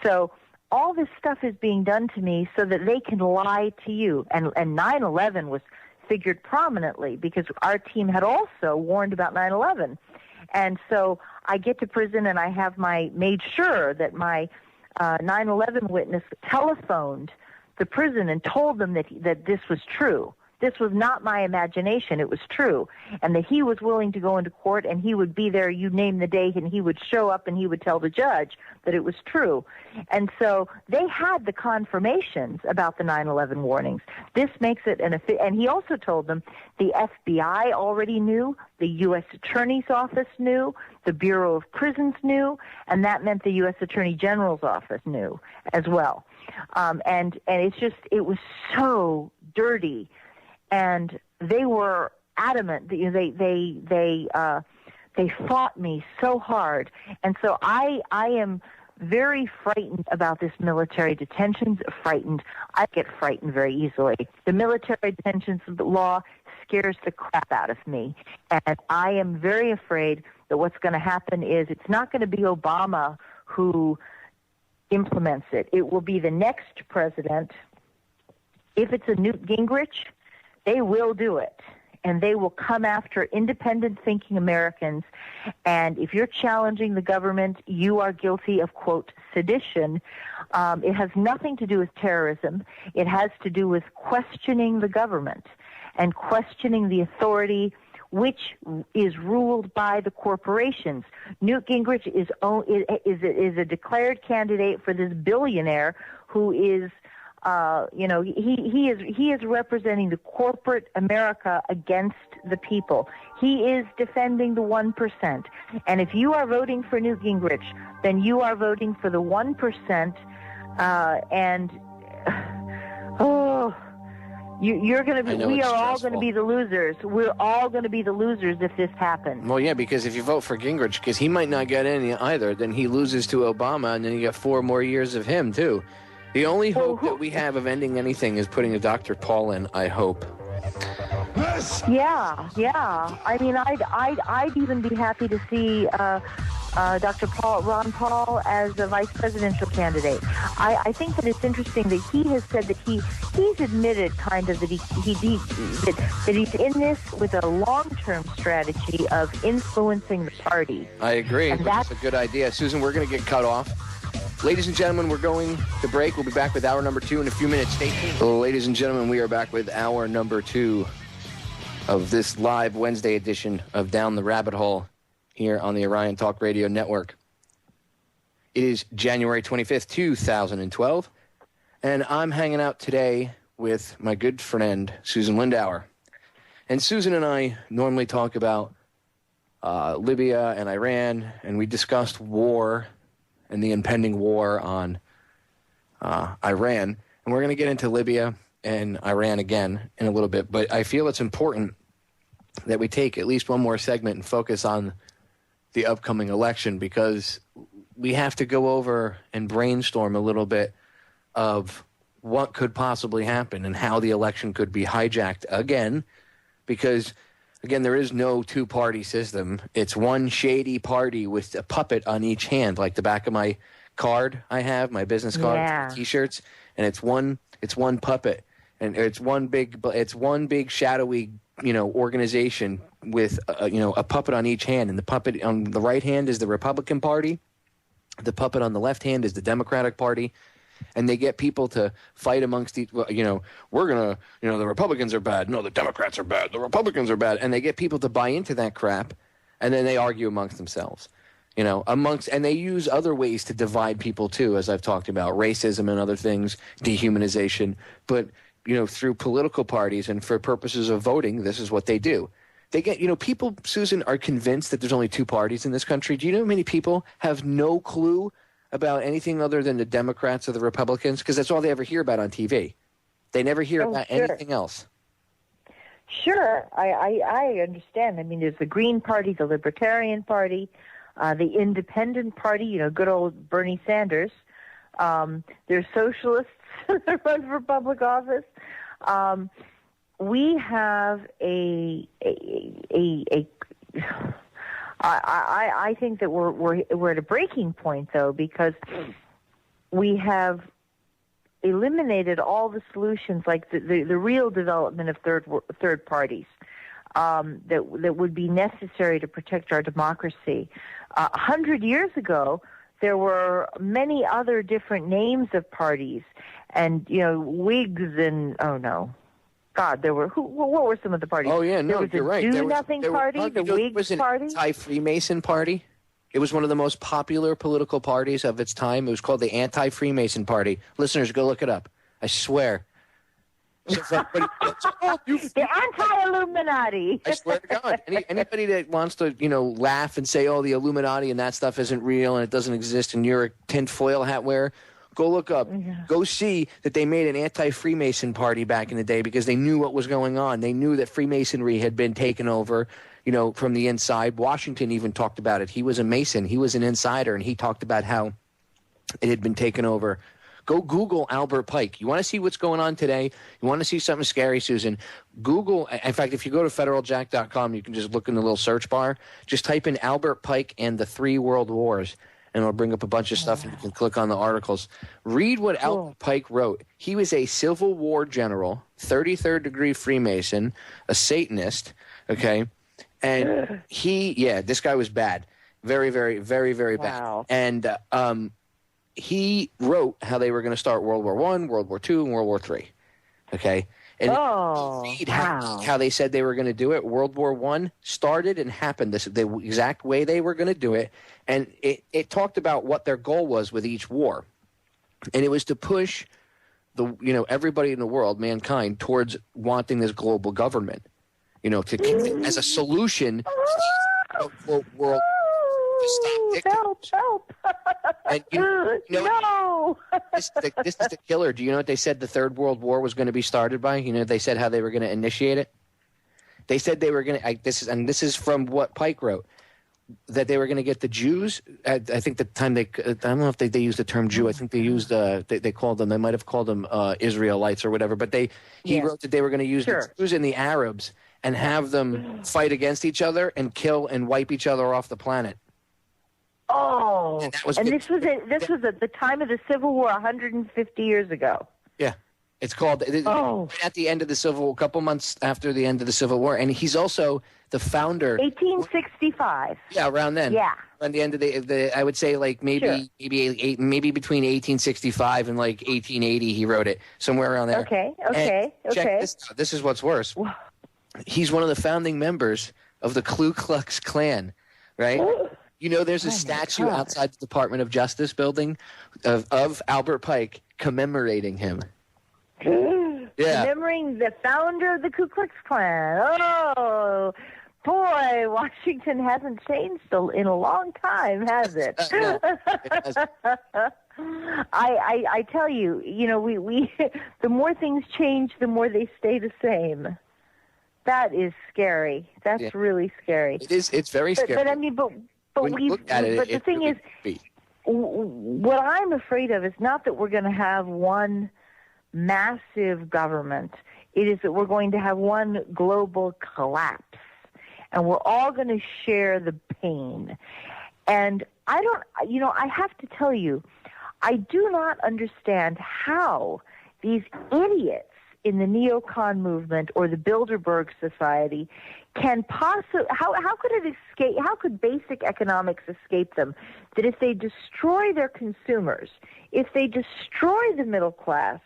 So all this stuff is being done to me so that they can lie to you. And 9/11 was figured prominently because our team had also warned about 9/11. And so I get to prison and I have made sure that my 9/11 witness telephoned the prison and told them that this was true, this was not my imagination. It was true. And that he was willing to go into court and he would be there, you name the date, and he would show up and he would tell the judge that it was true. And so they had the confirmations about the 9/11 warnings. This makes it and he also told them the FBI already knew, the U.S. Attorney's Office knew, the Bureau of Prisons knew, and that meant the U.S. Attorney General's Office knew as well. And it's just, it was so dirty. And they were adamant. They fought me so hard, and so I am very frightened about this military detentions. Frightened. I get frightened very easily. The military detentions law scares the crap out of me, and I am very afraid that what's going to happen is it's not going to be Obama who implements it. It will be the next president. If it's a Newt Gingrich, they will do it, and they will come after independent-thinking Americans. And if you're challenging the government, you are guilty of, quote, sedition. It has nothing to do with terrorism. It has to do with questioning the government and questioning the authority which is ruled by the corporations. Newt Gingrich is a declared candidate for this billionaire who is he is representing the corporate America against the people. He is defending the 1%. And if you are voting for Newt Gingrich, then you are voting for the 1%. You're going to be. We are all going to be the losers. We're all going to be the losers if this happens. Well, yeah, because if you vote for Gingrich, because he might not get any either, then he loses to Obama, and then you get 4 more years of him too. The only hope that we have of ending anything is putting a Dr. Paul in, I hope. Yeah. I mean, I'd even be happy to see Dr. Ron Paul as a vice presidential candidate. I think that it's interesting that he has said that he's admitted kind of that he's in this with a long-term strategy of influencing the party. I agree. That's a good idea. Susan, we're going to get cut off. Ladies and gentlemen, we're going to break. We'll be back with hour number 2 in a few minutes. Stay tuned. Ladies and gentlemen, we are back with hour number 2 of this live Wednesday edition of Down the Rabbit Hole here on the Orion Talk Radio Network. It is January 25th, 2012, and I'm hanging out today with my good friend, Susan Lindauer. And Susan and I normally talk about Libya and Iran, and we discussed war and the impending war on Iran. And we're going to get into Libya and Iran again in a little bit. But I feel it's important that we take at least one more segment and focus on the upcoming election, because we have to go over and brainstorm a little bit of what could possibly happen and how the election could be hijacked again. Because, again, there is no two-party system. It's one shady party with a puppet on each hand, like the back of my card I have, my business card, T-shirts, and it's one puppet, and it's one big shadowy, organization with a puppet on each hand, and the puppet on the right hand is the Republican Party, the puppet on the left hand is the Democratic Party. And they get people to fight amongst each, we're going to, the Republicans are bad. No, the Democrats are bad. The Republicans are bad. And they get people to buy into that crap, and then they argue amongst themselves, and they use other ways to divide people too, as I've talked about, racism and other things, dehumanization. But, through political parties and for purposes of voting, this is what they do. They get, people, Susan, are convinced that there's only two parties in this country. Do you know how many people have no clue about anything other than the Democrats or the Republicans? Because that's all they ever hear about on TV. They never hear about anything else. Sure, I understand. I mean, there's the Green Party, the Libertarian Party, the Independent Party, good old Bernie Sanders. There's socialists that run for public office. We have I think that we're at a breaking point, though, because we have eliminated all the solutions, like the real development of third parties that would be necessary to protect our democracy. 100 years ago, there were many other different names of parties, and Whigs and God, there were what were some of the parties? Oh yeah, there no, was you're right. Do Nothing Party, the Whig Party. Anti-Freemason Party. It was one of the most popular political parties of its time. It was called the Anti-Freemason Party. Listeners, go look it up. I swear. The anti-Illuminati. I swear to God. Anybody that wants to, laugh and say, oh, the Illuminati and that stuff isn't real and it doesn't exist and you're a tinfoil hat wearer, go look up. Yeah. Go see that they made an anti-Freemason party back in the day because they knew what was going on. They knew that Freemasonry had been taken over, from the inside. Washington even talked about it. He was a Mason. He was an insider, and he talked about how it had been taken over. Go Google Albert Pike. You want to see what's going on today? You want to see something scary, Susan? Google. In fact, if you go to federaljack.com, you can just look in the little search bar. Just type in Albert Pike and the 3 World Wars, and it'll bring up a bunch of stuff, and you can click on the articles. Read what Albert Pike wrote. He was a Civil War general, 33rd degree Freemason, a Satanist, okay? And this guy was bad. Very, very, very, very bad. And he wrote how they were going to start World War I, World War II, and World War III. Okay? And read how they said they were going to do it. World War I started and happened the exact way they were going to do it. And it talked about what their goal was with each war. And it was to push everybody in the world, mankind, towards wanting this global government. To keep it as a solution to the world. Help. And no. This is the killer. Do you know what they said the Third World War was going to be started by? They said how they were going to initiate it. They said they were going to. This is from what Pike wrote, that they were going to get the Jews. I think the time I don't know if they used the term Jew. I think they used they called them. They might have called them Israelites or whatever. But he wrote that they were going to use the Jews and the Arabs and have them fight against each other and kill and wipe each other off the planet. Oh, and this was at the time of the Civil War 150 years ago. Yeah, it's called at the end of the Civil War, a couple months after the end of the Civil War, and he's also the founder. 1865. Yeah, around then. Yeah, around the end of the I would say like maybe between 1865 and like 1880 he wrote it, somewhere around there. Okay. Check this out. This is what's worse. He's one of the founding members of the Ku Klux Klan, right? There's a statue outside the Department of Justice building of Albert Pike commemorating him. Remembering the founder of the Ku Klux Klan. Oh, boy, Washington hasn't changed in a long time, has it? No, it hasn't. I tell you, we the more things change, the more they stay the same. That is scary. That's really scary. It is. It's very scary. But I mean, but the thing is, what I'm afraid of is not that we're going to have one massive government. It is that we're going to have one global collapse, and we're all going to share the pain. And I have to tell you, I do not understand how these idiots in the neocon movement or the Bilderberg Society can possibly, how could it escape, how could basic economics escape them? That if they destroy their consumers, if they destroy the middle class,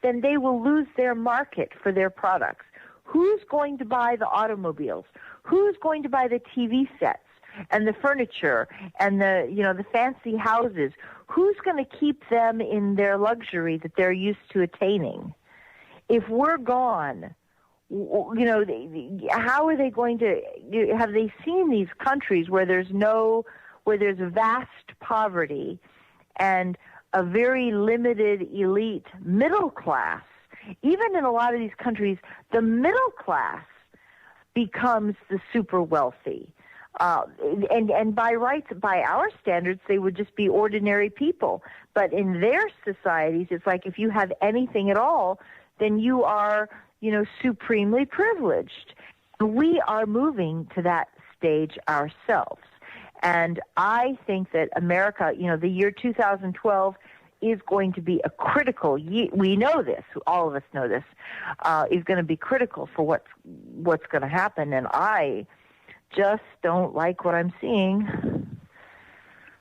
then they will lose their market for their products. Who's going to buy the automobiles? Who's going to buy the TV sets and the furniture and the fancy houses? Who's going to keep them in their luxury that they're used to attaining? If we're gone, how are they going to? Have they seen these countries where there's vast poverty and a very limited elite middle class? Even in a lot of these countries, the middle class becomes the super wealthy. And by our standards, they would just be ordinary people. But in their societies, it's like if you have anything at all, then you are, supremely privileged. We are moving to that stage ourselves. And I think that America, the year 2012 is going to be a critical year. We know this. All of us know this. Is going to be critical for what's going to happen. And I just don't like what I'm seeing.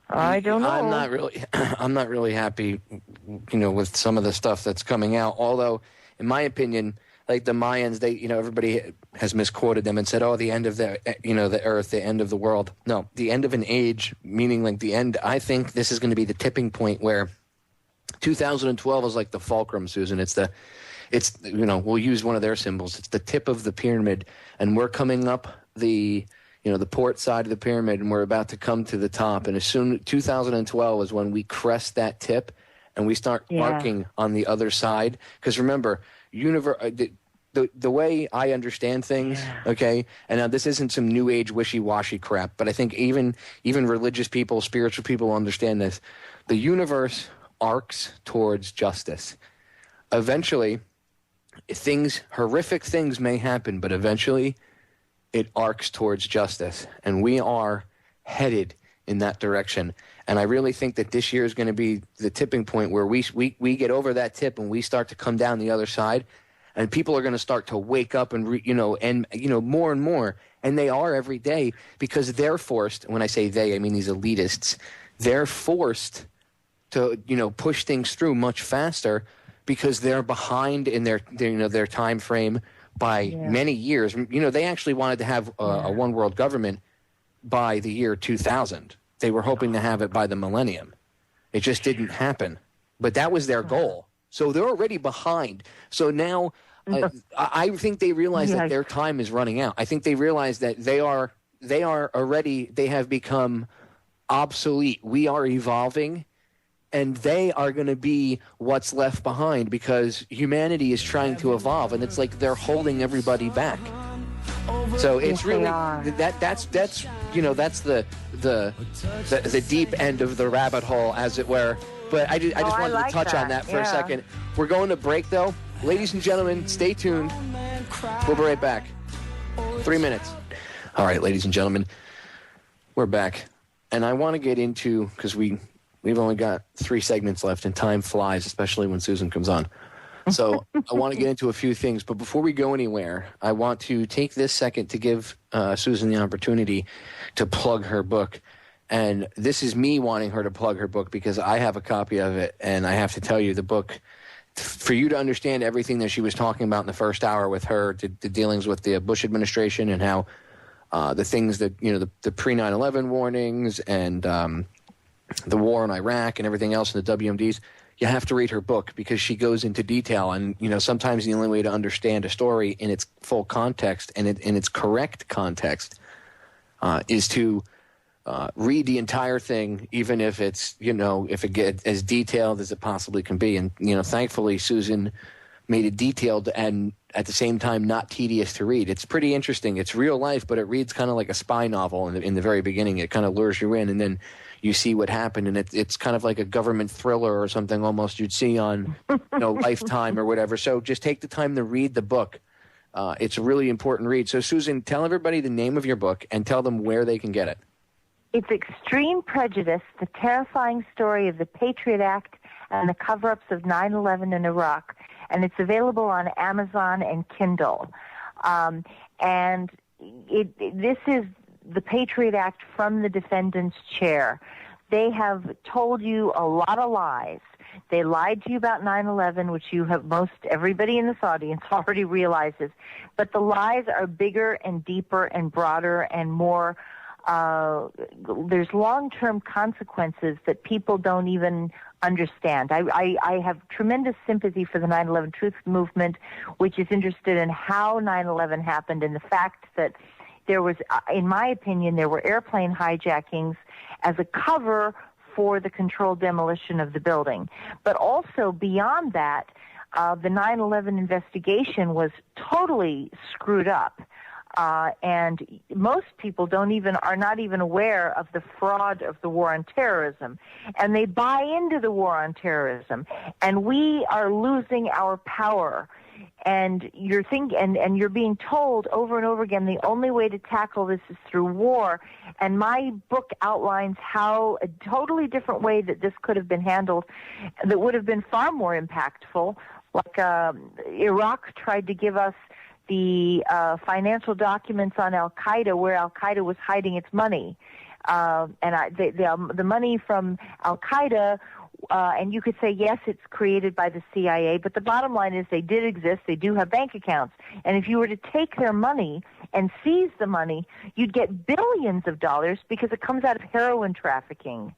I don't know. I'm not really happy, with some of the stuff that's coming out. Although, in my opinion, like the Mayans, they, everybody has misquoted them and said, oh, the end of the, the earth, the end of the world. No, the end of an age, meaning like the end. I think this is going to be the tipping point where 2012 is like the fulcrum, Susan. It's we'll use one of their symbols. It's the tip of the pyramid, and we're coming up the port side of the pyramid, and we're about to come to the top. And as soon 2012 is when we crest that tip, and we start marking on the other side. Because remember, the way I understand things, okay, and now this isn't some new age wishy-washy crap, but I think even religious people, spiritual people understand this. The universe arcs towards justice. Eventually, horrific things may happen, but eventually it arcs towards justice, and we are headed in that direction. And I really think that this year is going to be the tipping point where we get over that tip and we start to come down the other side, and people are going to start to wake up and more and more, and they are every day, because they're forced. When I say they, I mean these elitists. They're forced to push things through much faster because they're behind in their time frame by many years. They actually wanted to have a one world government by the year 2000. They were hoping to have it by the millennium. It just didn't happen. But that was their goal. So they're already behind. So now I think they realize that their time is running out. I think they realize that they have become obsolete. We are evolving, and they are going to be what's left behind because humanity is trying to evolve, and it's like they're holding everybody back. So it's really that's the deep end of the rabbit hole, as it were. But I just wanted to touch on that for a second. We're going to break, though. Ladies and gentlemen, stay tuned. We'll be right back. 3 minutes. All right, ladies and gentlemen, we're back. And I want to get into, because we've only got 3 segments left, and time flies, especially when Susan comes on. So I want to get into a few things. But before we go anywhere, I want to take this second to give Susan the opportunity to plug her book. And this is me wanting her to plug her book because I have a copy of it. And I have to tell you, the book, for you to understand everything that she was talking about in the first hour with her, the dealings with the Bush administration and how the things that, the pre-9/11 warnings and the war in Iraq and everything else in the WMDs, you have to read her book because she goes into detail. And, sometimes the only way to understand a story in its full context and in its correct context is to read the entire thing, even if it's, if it gets as detailed as it possibly can be. And, thankfully, Susan made it detailed and at the same time not tedious to read. It's pretty interesting. It's real life, but it reads kind of like a spy novel in the very beginning. It kind of lures you in, and then you see what happened, and it's kind of like a government thriller or something almost you'd see on Lifetime or whatever. So just take the time to read the book. It's a really important read. So, Susan, tell everybody the name of your book and tell them where they can get it. It's Extreme Prejudice, the terrifying story of the Patriot Act and the cover-ups of 9/11 in Iraq. And it's available on Amazon and Kindle. And this is the Patriot Act from the defendant's chair. They have told you a lot of lies. They lied to you about 9/11, which everybody in this audience already realizes. But the lies are bigger and deeper and broader and more. There's long-term consequences that people don't even understand. I have tremendous sympathy for the 9/11 Truth Movement, which is interested in how 9/11 happened and the fact that there was, in my opinion, there were airplane hijackings as a cover for the controlled demolition of the building. But also beyond that, the 9/11 investigation was totally screwed up. And most people are not even aware of the fraud of the war on terrorism, and they buy into the war on terrorism, and we are losing our power. And you're being told over and over again the only way to tackle this is through war. And my book outlines how a totally different way that this could have been handled, that would have been far more impactful. Like Iraq tried to give us the financial documents on Al-Qaeda, where Al-Qaeda was hiding its money. The money from Al-Qaeda and you could say, yes, it's created by the CIA, but the bottom line is they did exist. They do have bank accounts. And if you were to take their money and seize the money, you'd get billions of dollars because it comes out of heroin trafficking.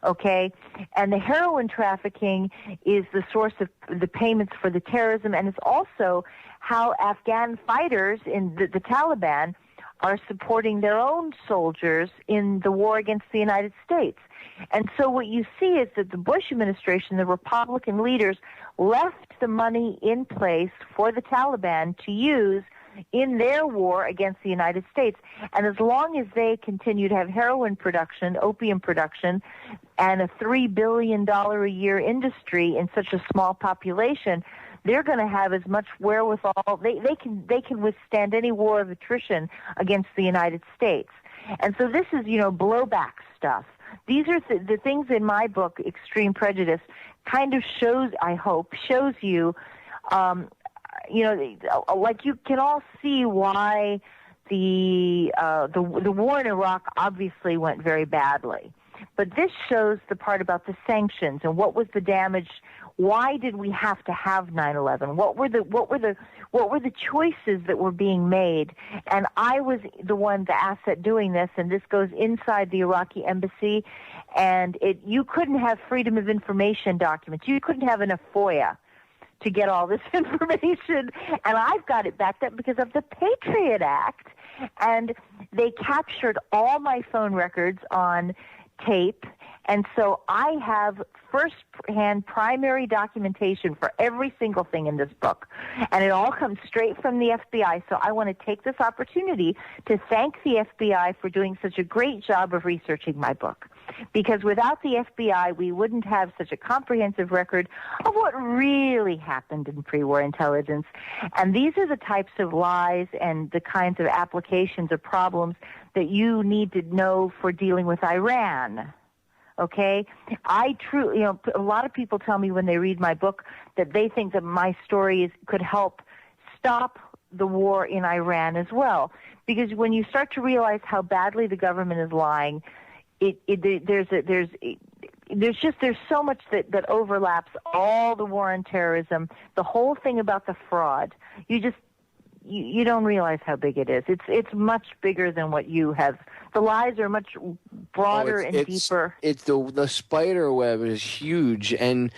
Okay? And the heroin trafficking is the source of the payments for the terrorism, and it's also how Afghan fighters in the Taliban are supporting their own soldiers in the war against the United States. And so what you see is that the Bush administration, the Republican leaders, left the money in place for the Taliban to use in their war against the United States. And as long as they continue to have heroin production, opium production, and a $3 billion a year industry in such a small population, they're going to have as much wherewithal. They can withstand any war of attrition against the United States. And so this is, blowback stuff. These are the things in my book, Extreme Prejudice, kind of shows you, like you can all see why the war in Iraq obviously went very badly. But this shows the part about the sanctions and what was the damage. Why did we have to have 9/11? What were the choices that were being made? And I was the asset doing this, and this goes inside the Iraqi embassy. And you couldn't have Freedom of Information documents. You couldn't have enough FOIA to get all this information. And I've got it backed up because of the Patriot Act. And they captured all my phone records on tape, and so I have first-hand primary documentation for every single thing in this book, and it all comes straight from the FBI. So I want to take this opportunity to thank the FBI for doing such a great job of researching my book, because without the FBI, we wouldn't have such a comprehensive record of what really happened in pre-war intelligence. And these are the types of lies and the kinds of applications of problems that you need to know for dealing with Iran. Okay? I truly, a lot of people tell me when they read my book that they think that my story could help stop the war in Iran as well. Because when you start to realize how badly the government is lying, there's so much that overlaps all the war on terrorism, the whole thing about the fraud. You don't realize how big it is. It's much bigger than what you have. The lies are much broader and deeper. It's the spider web is huge, and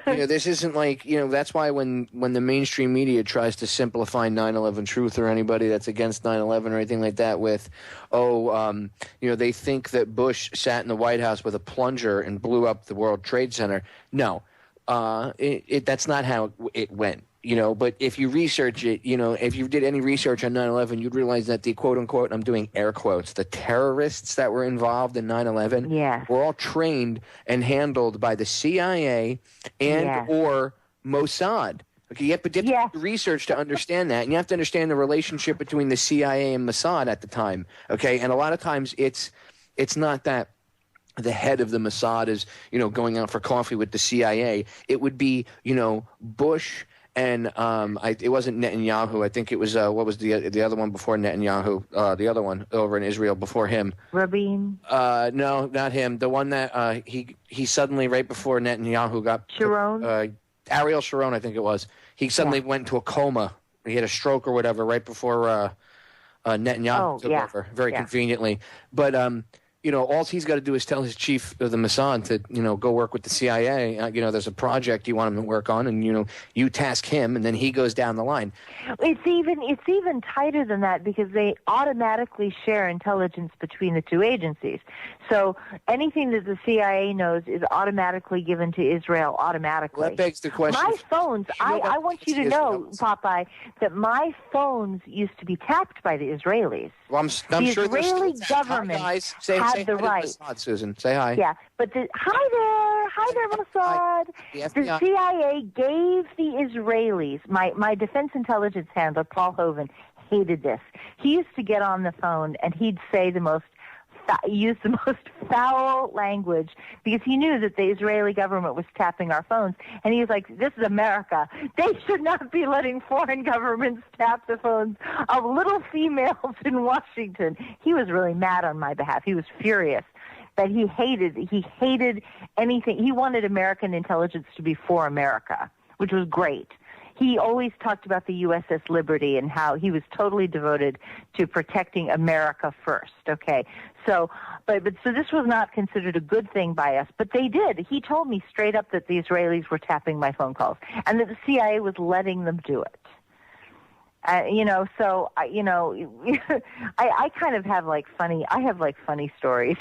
this isn't like that's why when the mainstream media tries to simplify 9/11 truth or anybody that's against 9/11 or anything like that with, they think that Bush sat in the White House with a plunger and blew up the World Trade Center. No, that's not how it went. But if you research it, if you did any research on 9/11, you'd realize that the quote-unquote, I'm doing air quotes, the terrorists that were involved in 9/11 were all trained and handled by the CIA and or Mossad. Okay, you have to do research to understand that, and you have to understand the relationship between the CIA and Mossad at the time. Okay, and a lot of times it's not that the head of the Mossad is, going out for coffee with the CIA. It would be, Bush. And it wasn't Netanyahu. I think it was what was the other one before Netanyahu? The other one over in Israel before him. Rabin? No, not him. The one that he suddenly right before Netanyahu got Sharon. Ariel Sharon, I think it was. He suddenly went into a coma. He had a stroke or whatever right before Netanyahu took over. Very conveniently, but. All he's got to do is tell his chief of the Mossad to, go work with the CIA. There's a project you want him to work on, and you task him, and then he goes down the line. It's even tighter than that because they automatically share intelligence between the two agencies. So anything that the CIA knows is automatically given to Israel automatically. Well, that begs the question. My phones, I want you to know, Popeye, that my phones used to be tapped by the Israelis. Well, I'm the sure Israeli government had the right. Mossad, Susan, say hi. Yeah, but hi there, Mossad. The CIA gave the Israelis. My defense intelligence handler, Paul Hoven, hated this. He used to get on the phone and he'd say use the most foul language because he knew that the Israeli government was tapping our phones. And he was like, this is America. They should not be letting foreign governments tap the phones of little females in Washington. He was really mad on my behalf. He was furious that he hated anything. He wanted American intelligence to be for America, which was great. He always talked about the USS Liberty and how he was totally devoted to protecting America first. Okay, so but so this was not considered a good thing by us, but they did. He told me straight up that the Israelis were tapping my phone calls and that the CIA was letting them do it. So I kind of have funny stories.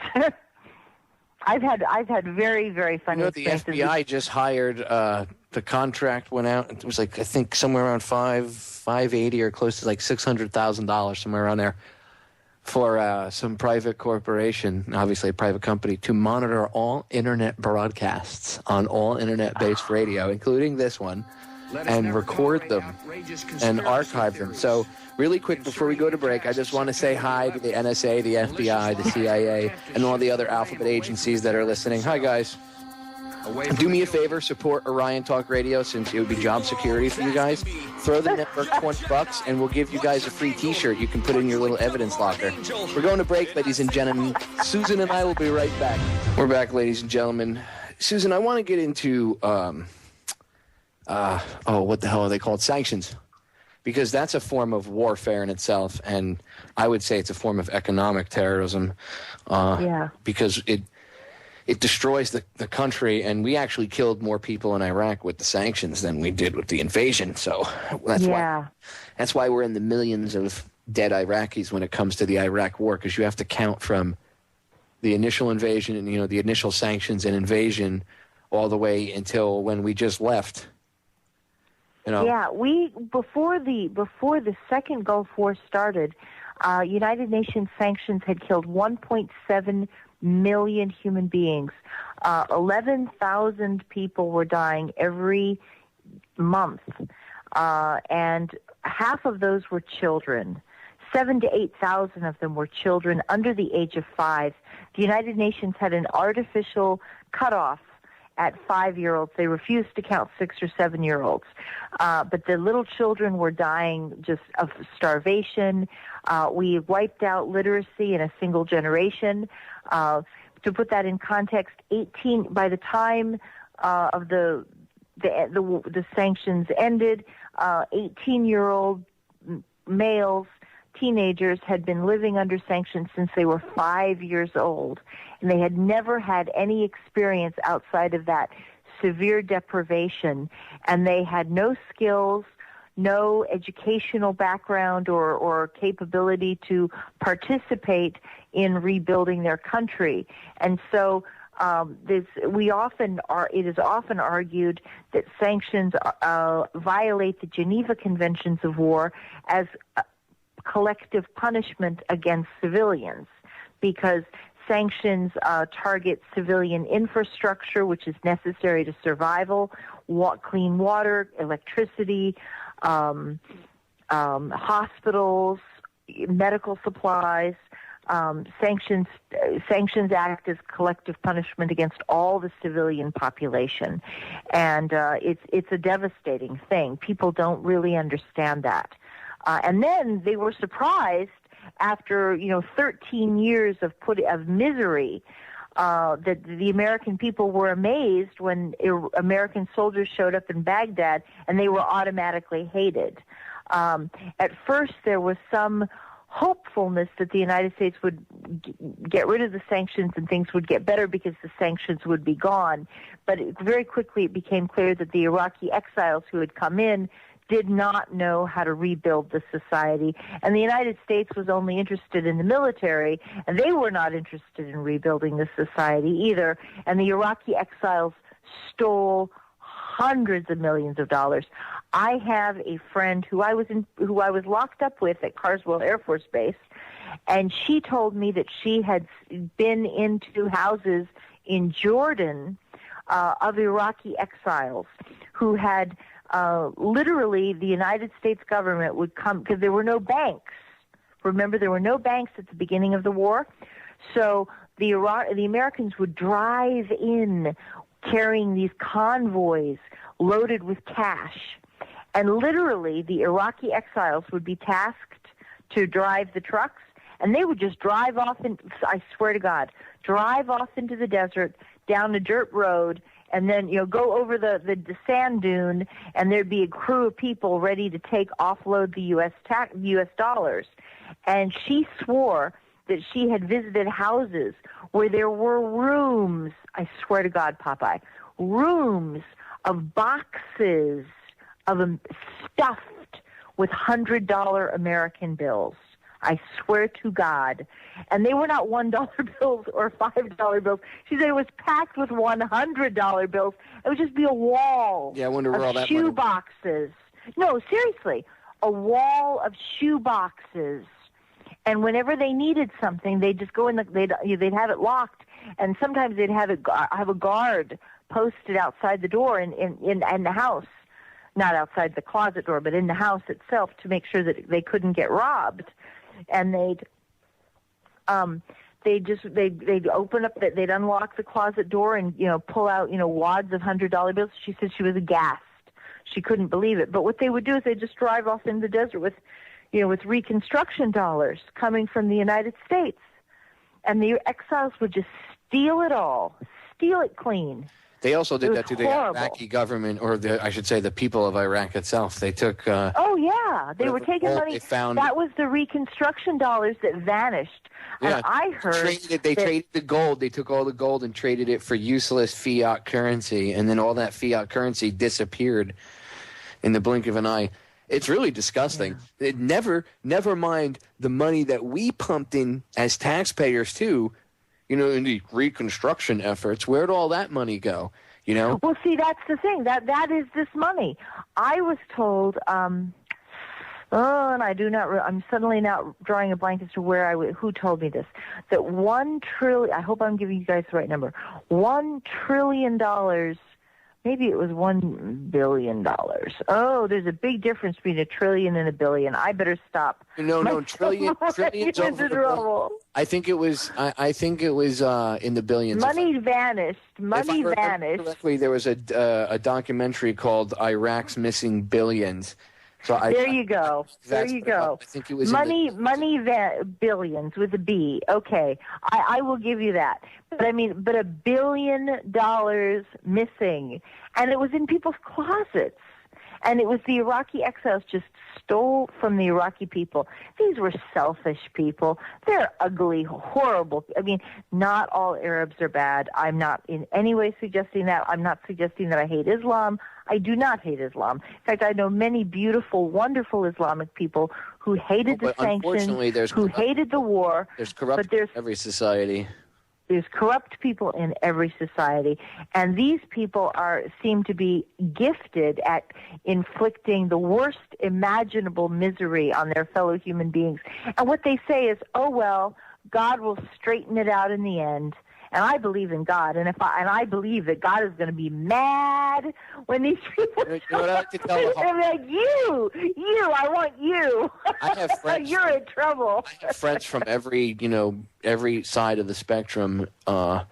I've had very, very funny experiences. The FBI just hired, the contract went out, it was like, I think somewhere around $580 or close to like $600,000, somewhere around there, for some private corporation, obviously a private company, to monitor all internet broadcasts on all internet-based radio, including this one, and record them and archive them. So really quick before we go to break, I just want to say hi to the NSA, the FBI, the CIA, and all the other alphabet agencies that are listening. Hi, guys. Do me a favor, support Orion Talk Radio, since it would be job security for you guys. Throw the network $20 and we'll give you guys a free t-shirt you can put in your little evidence locker. We're going to break, ladies and gentlemen. Susan and I will be right back. We're back, ladies and gentlemen. Susan, I want to get into what the hell are they called? Sanctions. Because that's a form of warfare in itself, and I would say it's a form of economic terrorism. Because it destroys the country, and we actually killed more people in Iraq with the sanctions than we did with the invasion. So that's why we're in the millions of dead Iraqis when it comes to the Iraq war, because you have to count from the initial invasion and the initial sanctions and invasion all the way until when we just left. Yeah, before the second Gulf War started, United Nations sanctions had killed 1.7 million human beings. 11,000 people were dying every month, and half of those were children. 7,000 to 8,000 of them were children under the age of 5. The United Nations had an artificial cutoff at 5-year-olds. They refused to count 6 or 7-year-olds. But the little children were dying just of starvation. We wiped out literacy in a single generation. To put that in context, by the time of the sanctions ended, 18-year-old males, teenagers, had been living under sanctions since they were 5 years old, and they had never had any experience outside of that severe deprivation, and they had no skills, no educational background or capability to participate in rebuilding their country. And so it is often argued that sanctions violate the Geneva Conventions of War as collective punishment against civilians, because sanctions target civilian infrastructure, which is necessary to survival, clean water, electricity, hospitals, medical supplies. Sanctions act as collective punishment against all the civilian population, and it's a devastating thing. People don't really understand that. And then they were surprised after 13 years of misery that the American people were amazed when American soldiers showed up in Baghdad and they were automatically hated. At first, there was some hopefulness that the United States would get rid of the sanctions and things would get better because the sanctions would be gone. But very quickly it became clear that the Iraqi exiles who had come in did not know how to rebuild the society. And the United States was only interested in the military, and they were not interested in rebuilding the society either. And the Iraqi exiles stole hundreds of millions of dollars. I have a friend who I was locked up with at Carswell Air Force Base, and she told me that she had been into houses in Jordan of Iraqi exiles who had literally the United States government would come, because there were no banks. Remember, there were no banks at the beginning of the war. So the Americans would drive in carrying these convoys loaded with cash. And literally, the Iraqi exiles would be tasked to drive the trucks, And they would just drive off, I swear to God, drive off into the desert, down a dirt road, and then, go over the sand dune, and there'd be a crew of people ready to offload the U.S. dollars. And she swore that she had visited houses where there were rooms, I swear to God, Popeye, rooms of boxes of stuffed with $100 American bills. I swear to God. And they were not $1 bills or $5 bills. She said it was packed with $100 bills. It would just be a wall I wonder where all that shoe boxes. No, seriously, a wall of shoe boxes. And whenever they needed something, they'd just go they'd have it locked, and sometimes they'd have a guard posted outside the door in the house, not outside the closet door, but in the house itself, to make sure that they couldn't get robbed. And they'd open up they'd unlock the closet door and pull out wads of $100 bills. She said she was aghast. She couldn't believe it. But what they would do is they'd just drive off in the desert with Reconstruction dollars coming from the United States. And the exiles would just steal it clean. They also did that to the horrible. Iraqi government, or I should say the people of Iraq itself. They took... they were taking money. That was the Reconstruction dollars that vanished. Yeah. And I heard... They traded the gold. They took all the gold and traded it for useless fiat currency, and then all that fiat currency disappeared in the blink of an eye. It's really disgusting. Yeah. Never mind the money that we pumped in as taxpayers too, in the reconstruction efforts. Where'd all that money go? Well, see, that's the thing. That is this money. I was told, and I do not. I'm suddenly now drawing a blank as to who told me this. That $1 trillion. I hope I'm giving you guys the right number. $1 trillion. Maybe it was $1 billion. Oh, there's a big difference between a trillion and a billion. I better stop. No, trillions over the billion. I think it was in the billions. Money vanished. Money vanished. Correctly, there was a documentary called Iraq's Missing Billions. So there you go. There you go. I think it was billions with a B. Okay, I will give you that. But $1 billion missing, and it was in people's closets, and it was the Iraqi exiles just stole from the Iraqi people. These were selfish people. They're ugly, horrible. Not all Arabs are bad. I'm not in any way suggesting that. I'm not suggesting that I hate Islam. I do not hate Islam. In fact, I know many beautiful, wonderful Islamic people who hated the sanctions, who hated the war. There's corrupt in every society. There's corrupt people in every society, and these people seem to be gifted at inflicting the worst imaginable misery on their fellow human beings. And what they say is, "Oh well, God will straighten it out in the end." And I believe in God, and I believe that God is going to be mad when these people. What I like to tell I'm like, I want you. I have friends. You're in trouble. I have friends from every side of the spectrum. So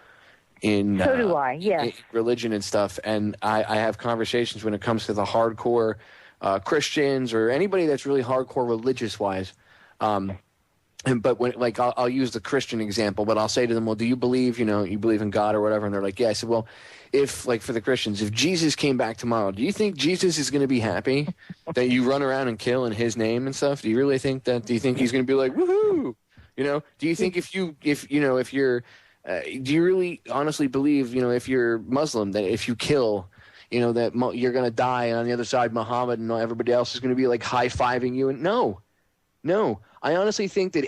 do I. Yes. In religion and stuff, and I have conversations when it comes to the hardcore Christians or anybody that's really hardcore religious-wise. But when, I'll use the Christian example, but I'll say to them, well, do you believe, you believe in God or whatever? And they're like, yeah. I said, well, if, for the Christians, if Jesus came back tomorrow, do you think Jesus is going to be happy that you run around and kill in his name and stuff? Do you really think that? Do you think he's going to be like, woohoo? Do you think do you really honestly believe, if you're Muslim, that if you kill, that you're going to die, and on the other side, Muhammad and everybody else is going to be high-fiving you? And no. I honestly think that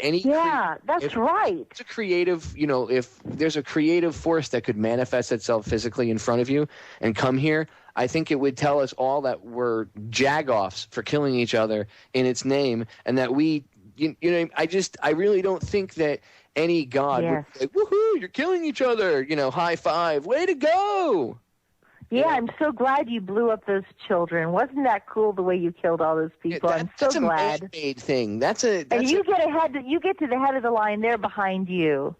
that's right. It's a creative, if there's a creative force that could manifest itself physically in front of you and come here, I think it would tell us all that we're jagoffs for killing each other in its name, and that we, I really don't think that any God would be like, woohoo, you're killing each other, high five, way to go. Yeah, I'm so glad you blew up those children. Wasn't that cool the way you killed all those people? I'm so glad. That's a man-made thing. And you get to the head of the line. They're behind you.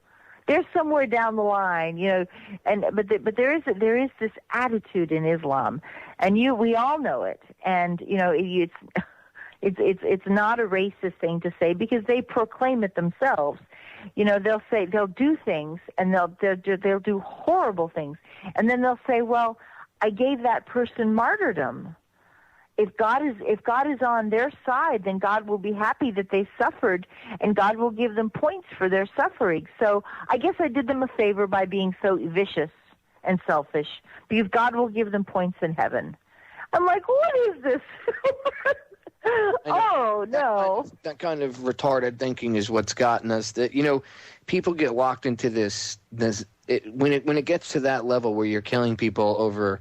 They're somewhere down the line, But there is this attitude in Islam, and we all know it. And it's It's not a racist thing to say because they proclaim it themselves. You know, they'll do things and they'll do horrible things, and then they'll say, "Well, I gave that person martyrdom." If God is on their side, then God will be happy that they suffered, and God will give them points for their suffering. So I guess I did them a favor by being so vicious and selfish, because God will give them points in heaven. I'm like, what is this? Oh, no. That kind of retarded thinking is what's gotten us. That, you know, people get locked into this when it gets to that level where you're killing people over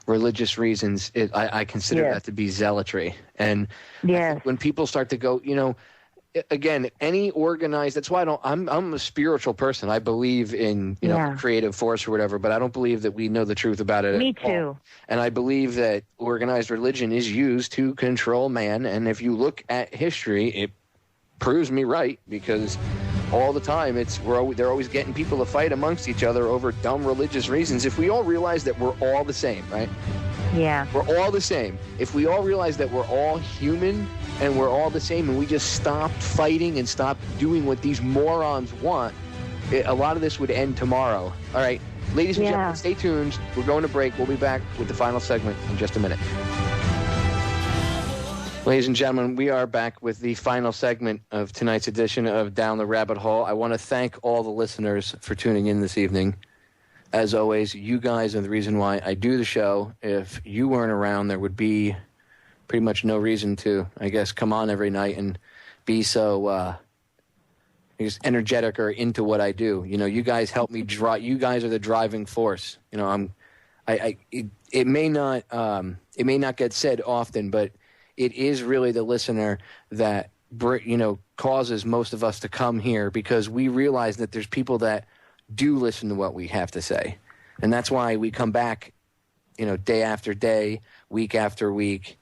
religious reasons, I consider that to be zealotry. And when people start to go, you know, again, any organized, that's why I'm a spiritual person. I believe in, you know, creative force or whatever, but I don't believe that we know the truth about it. Me too. All. And I believe that organized religion is used to control man. And if you look at history, it proves me right, because all the time they're always getting people to fight amongst each other over dumb religious reasons. If we all realize that we're all the same, right? Yeah. We're all the same. If we all realize that we're all human and we're all the same, and we just stopped fighting and stopped doing what these morons want, a lot of this would end tomorrow. All right, ladies and gentlemen, stay tuned. We're going to break. We'll be back with the final segment in just a minute. Ladies and gentlemen, we are back with the final segment of tonight's edition of Down the Rabbit Hole. I want to thank all the listeners for tuning in this evening. As always, you guys are the reason why I do the show. If you weren't around, there would be pretty much no reason to, I guess, come on every night and be so energetic or into what I do. You know, you guys help me draw. You guys are the driving force. You know, it may not get said often, but it is really the listener that, you know, causes most of us to come here, because we realize that there's people that do listen to what we have to say. And that's why we come back, you know, day after day, week after week.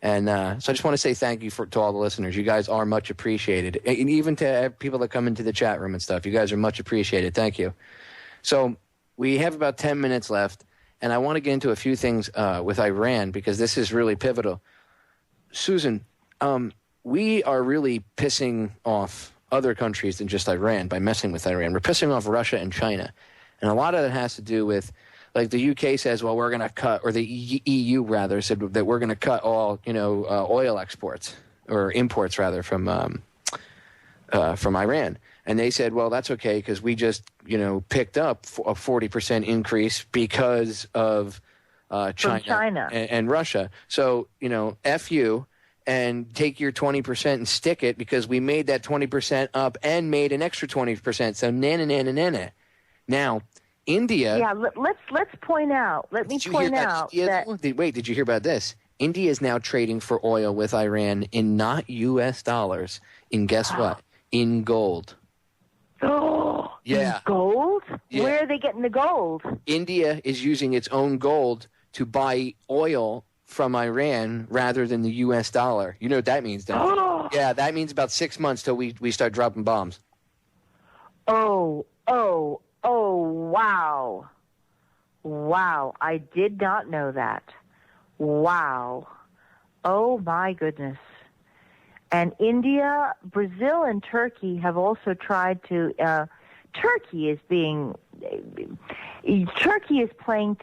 And so I just want to say thank you to all the listeners. You guys are much appreciated. And even to people that come into the chat room and stuff, you guys are much appreciated. Thank you. So we have about 10 minutes left, and I want to get into a few things with Iran, because this is really pivotal. Susan, we are really pissing off other countries than just Iran by messing with Iran. We're pissing off Russia and China. And a lot of it has to do with, like, the UK says, well, we're going to cut, or the EU rather said that we're going to cut all, you know, oil exports, or imports rather, from Iran. And they said, well, that's okay, because we just, you know, picked up a 40% increase because of China. And Russia. So, you know, F you, and take your 20% and stick it, because we made that 20% up and made an extra 20%. So na. Now, India. Yeah, let's point out. Let me point out that. Wait, did you hear about this? India is now trading for oil with Iran in not U.S. dollars, in guess what? In gold. Oh, yeah. In gold? Yeah. Where are they getting the gold? India is using its own gold to buy oil from Iran rather than the U.S. dollar. You know what that means, don't you? Yeah, that means about 6 months till we start dropping bombs. Oh, wow. Wow, I did not know that. Wow. Oh, my goodness. And India, Brazil, and Turkey have also tried to... Turkey is playing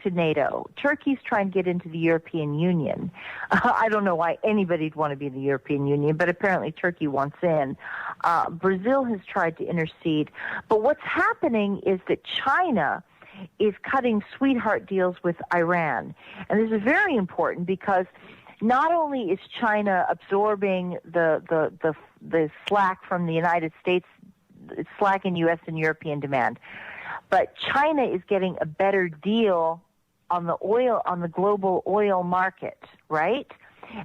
to NATO. Turkey's trying to get into the European Union. I don't know why anybody'd want to be in the European Union, but apparently Turkey wants in. Brazil has tried to intercede. But what's happening is that China is cutting sweetheart deals with Iran. And this is very important, because not only is China absorbing the slack from the United States, slack in U.S. and European demand, but China is getting a better deal on the global oil market, right?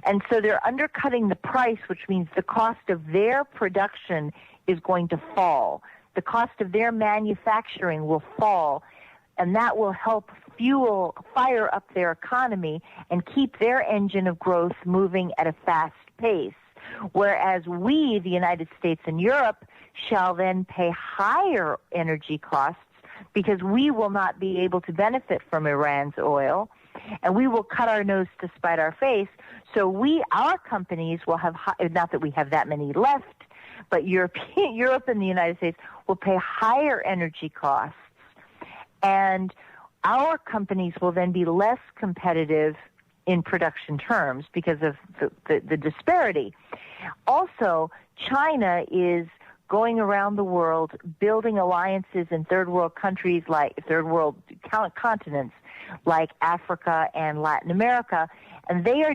And so they're undercutting the price, which means the cost of their production is going to fall. The cost of their manufacturing will fall, and that will help fire up their economy and keep their engine of growth moving at a fast pace. Whereas we, the United States and Europe, shall then pay higher energy costs, because we will not be able to benefit from Iran's oil, and we will cut our nose to spite our face. So our companies will have, not that we have that many left, but Europe and the United States will pay higher energy costs, and our companies will then be less competitive in production terms because of the disparity. Also, China is going around the world building alliances in third world countries, like third world continents like Africa and Latin America, and they are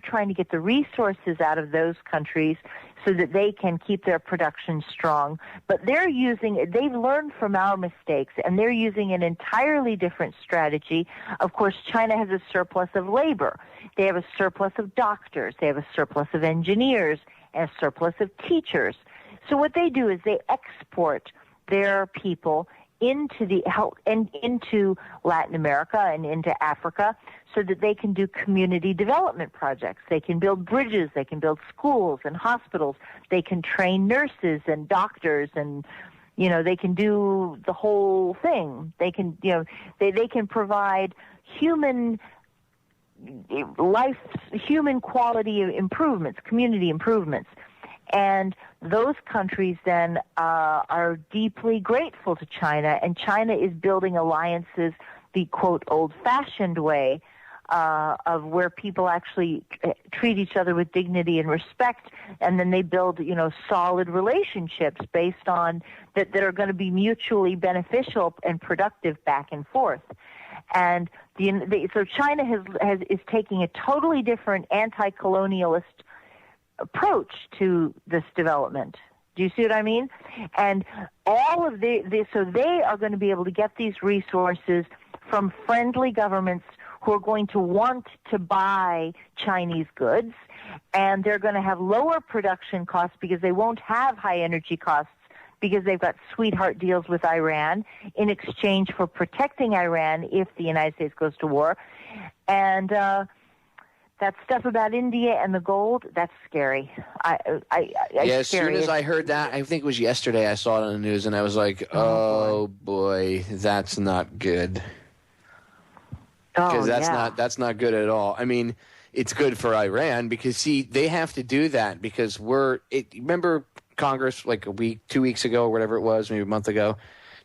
trying to get the resources out of those countries so that they can keep their production strong. But they've learned from our mistakes, and they're using an entirely different strategy. Of course, China has a surplus of labor. They have a surplus of doctors. They have a surplus of engineers and a surplus of teachers. So what they do is they export their people into Latin America and into Africa so that they can do community development projects. They can build bridges, they can build schools and hospitals, they can train nurses and doctors, and they can do the whole thing. They can they can provide human quality improvements, community improvements. And those countries then are deeply grateful to China, and China is building alliances the, quote, old-fashioned way of where people actually treat each other with dignity and respect, and then they build, solid relationships based on that are going to be mutually beneficial and productive back and forth. And so China is taking a totally different anti-colonialist approach to this development. Do you see what I mean? And all of so they are going to be able to get these resources from friendly governments who are going to want to buy Chinese goods, and they're going to have lower production costs because they won't have high energy costs because they've got sweetheart deals with Iran in exchange for protecting Iran if the United States goes to war. And that stuff about India and the gold, that's scary. As soon as I heard that, I think it was yesterday I saw it on the news, and I was like, oh boy, that's not good. Because that's not good at all. I mean, it's good for Iran because, see, they have to do that because remember Congress, like 2 weeks ago or whatever it was, maybe a month ago,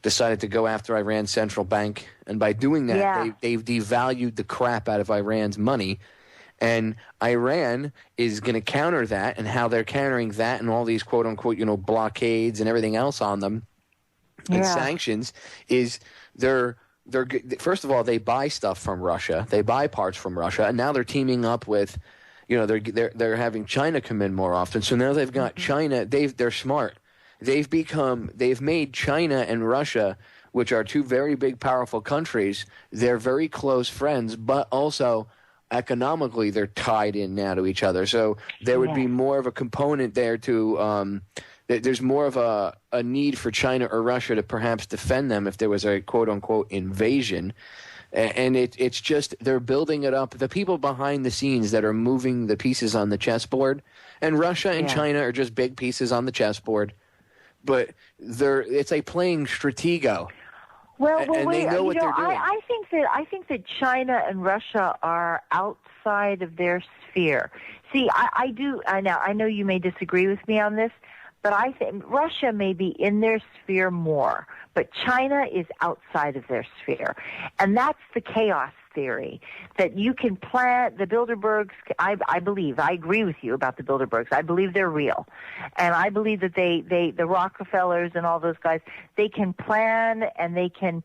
decided to go after Iran's central bank. And by doing that, they've devalued the crap out of Iran's money. And Iran is going to counter that, and how they're countering that and all these quote-unquote, blockades and everything else on them and sanctions is they're first of all, they buy stuff from Russia. They buy parts from Russia, and now they're teaming up with, they're having China come in more often. So now they've got China. They're smart. They've made China and Russia, which are two very big, powerful countries, they're very close friends, but also economically they're tied in now to each other. So there would be more of a component there to there's more of a need for China or Russia to perhaps defend them if there was a quote-unquote invasion. And it's just they're building it up. The people behind the scenes that are moving the pieces on the chessboard, and Russia and China are just big pieces on the chessboard, but it's like playing Stratego. Well, and they know what they're doing. I think that China and Russia are outside of their sphere. See, I know you may disagree with me on this, but I think Russia may be in their sphere more, but China is outside of their sphere. And that's the chaos theory, that you can plant the Bilderbergs. I agree with you about the Bilderbergs. I believe they're real. And I believe that the Rockefellers and all those guys, they can plan and they can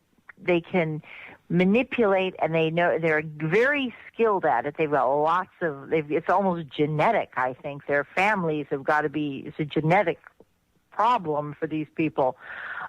manipulate, and they're very skilled at it. They've got it's almost genetic, I think. Their families have got to be, it's a genetic problem for these people.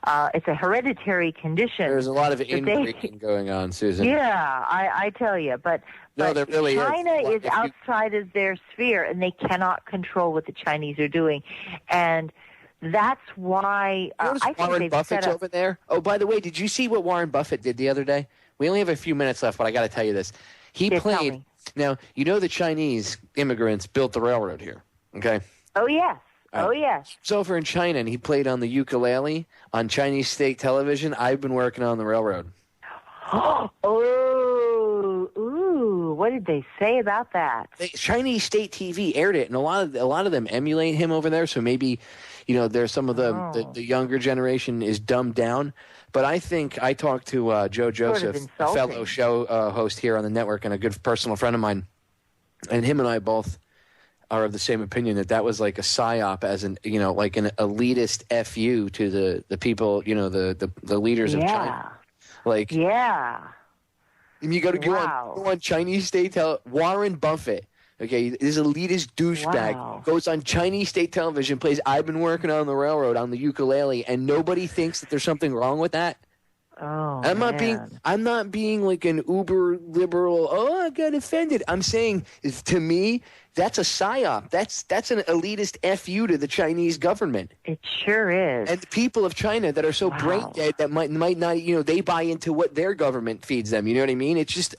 It's a hereditary condition. There's a lot of inbreeding going on, Susan. Yeah, I tell you. But there really China is outside of their sphere, and they cannot control what the Chinese are doing. And that's why I think Warren Buffett's over there. Oh, by the way, did you see what Warren Buffett did the other day? We only have a few minutes left, but I got to tell you this. He played. Now, the Chinese immigrants built the railroad here, okay? Oh, yes. Oh, yes. He's over in China, and he played on the ukulele on Chinese state television. I've been working on the railroad. Ooh. What did they say about that? Chinese state TV aired it, and a lot of them emulate him over there. So maybe, there's some of the younger generation is dumbed down. But I think I talked to Joe Joseph, a fellow show host here on the network and a good personal friend of mine, and him and I both are of the same opinion that was like a psyop, as an like an elitist FU to the people, the leaders of China. Like, yeah. And you got to go on Chinese state Warren Buffett, okay, this elitist douchebag goes on Chinese state television, plays "I've Been Working on the Railroad" on the ukulele, and nobody thinks that there's something wrong with that. Oh, I'm not being like an uber liberal. Oh, I got offended. I'm saying, to me, that's a psyop. That's an elitist FU to the Chinese government. It sure is. And the people of China that are so brain dead that might not, they buy into what their government feeds them. You know what I mean? It's just,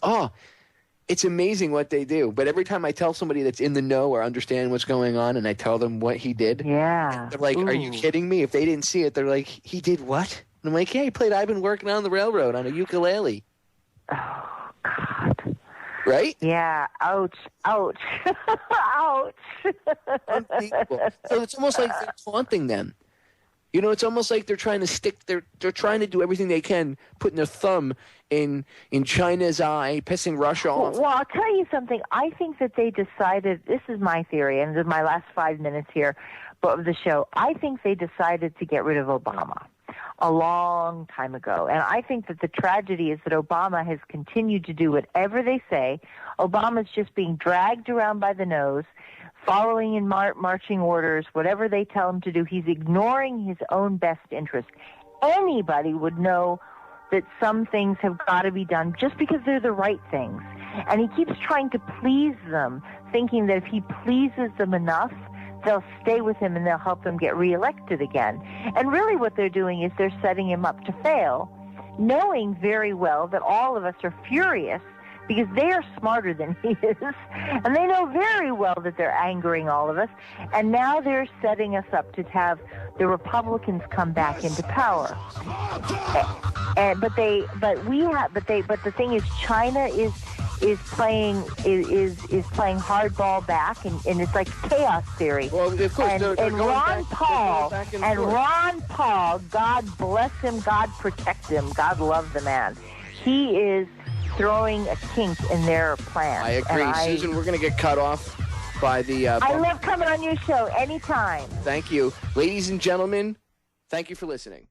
it's amazing what they do. But every time I tell somebody that's in the know or understand what's going on, and I tell them what he did, they're like, "Are you kidding me?" If they didn't see it, they're like, "He did what?" And I'm like, "Yeah, he played "I've Been Working on the Railroad" on a ukulele." Oh, God. Right? Yeah. Ouch. Ouch. Ouch. Unbelievable. So it's almost like they're taunting them. It's almost like they're trying to they're trying to do everything they can, putting their thumb in China's eye, pissing Russia off. Well, I'll tell you something. I think that they decided, this is my theory, and this is my last 5 minutes here of the show. I think they decided to get rid of Obama a long time ago. And I think that the tragedy is that Obama has continued to do whatever they say. Obama's just being dragged around by the nose, following in marching orders, whatever they tell him to do. He's ignoring his own best interest. Anybody would know that some things have got to be done just because they're the right things. And he keeps trying to please them, thinking that if he pleases them enough, they'll stay with him and they'll help him get reelected again. And really what they're doing is they're setting him up to fail, knowing very well that all of us are furious because they are smarter than he is, and they know very well that they're angering all of us, and now they're setting us up to have the Republicans come back into power. But the thing is, China is playing hardball back, and it's like chaos theory. Well, of course, and Ron Paul, God bless him, God protect him, God love the man. He is throwing a kink in their plan. I agree. Susan, we're going to get cut off by the... I love coming on your show anytime. Thank you. Ladies and gentlemen, thank you for listening.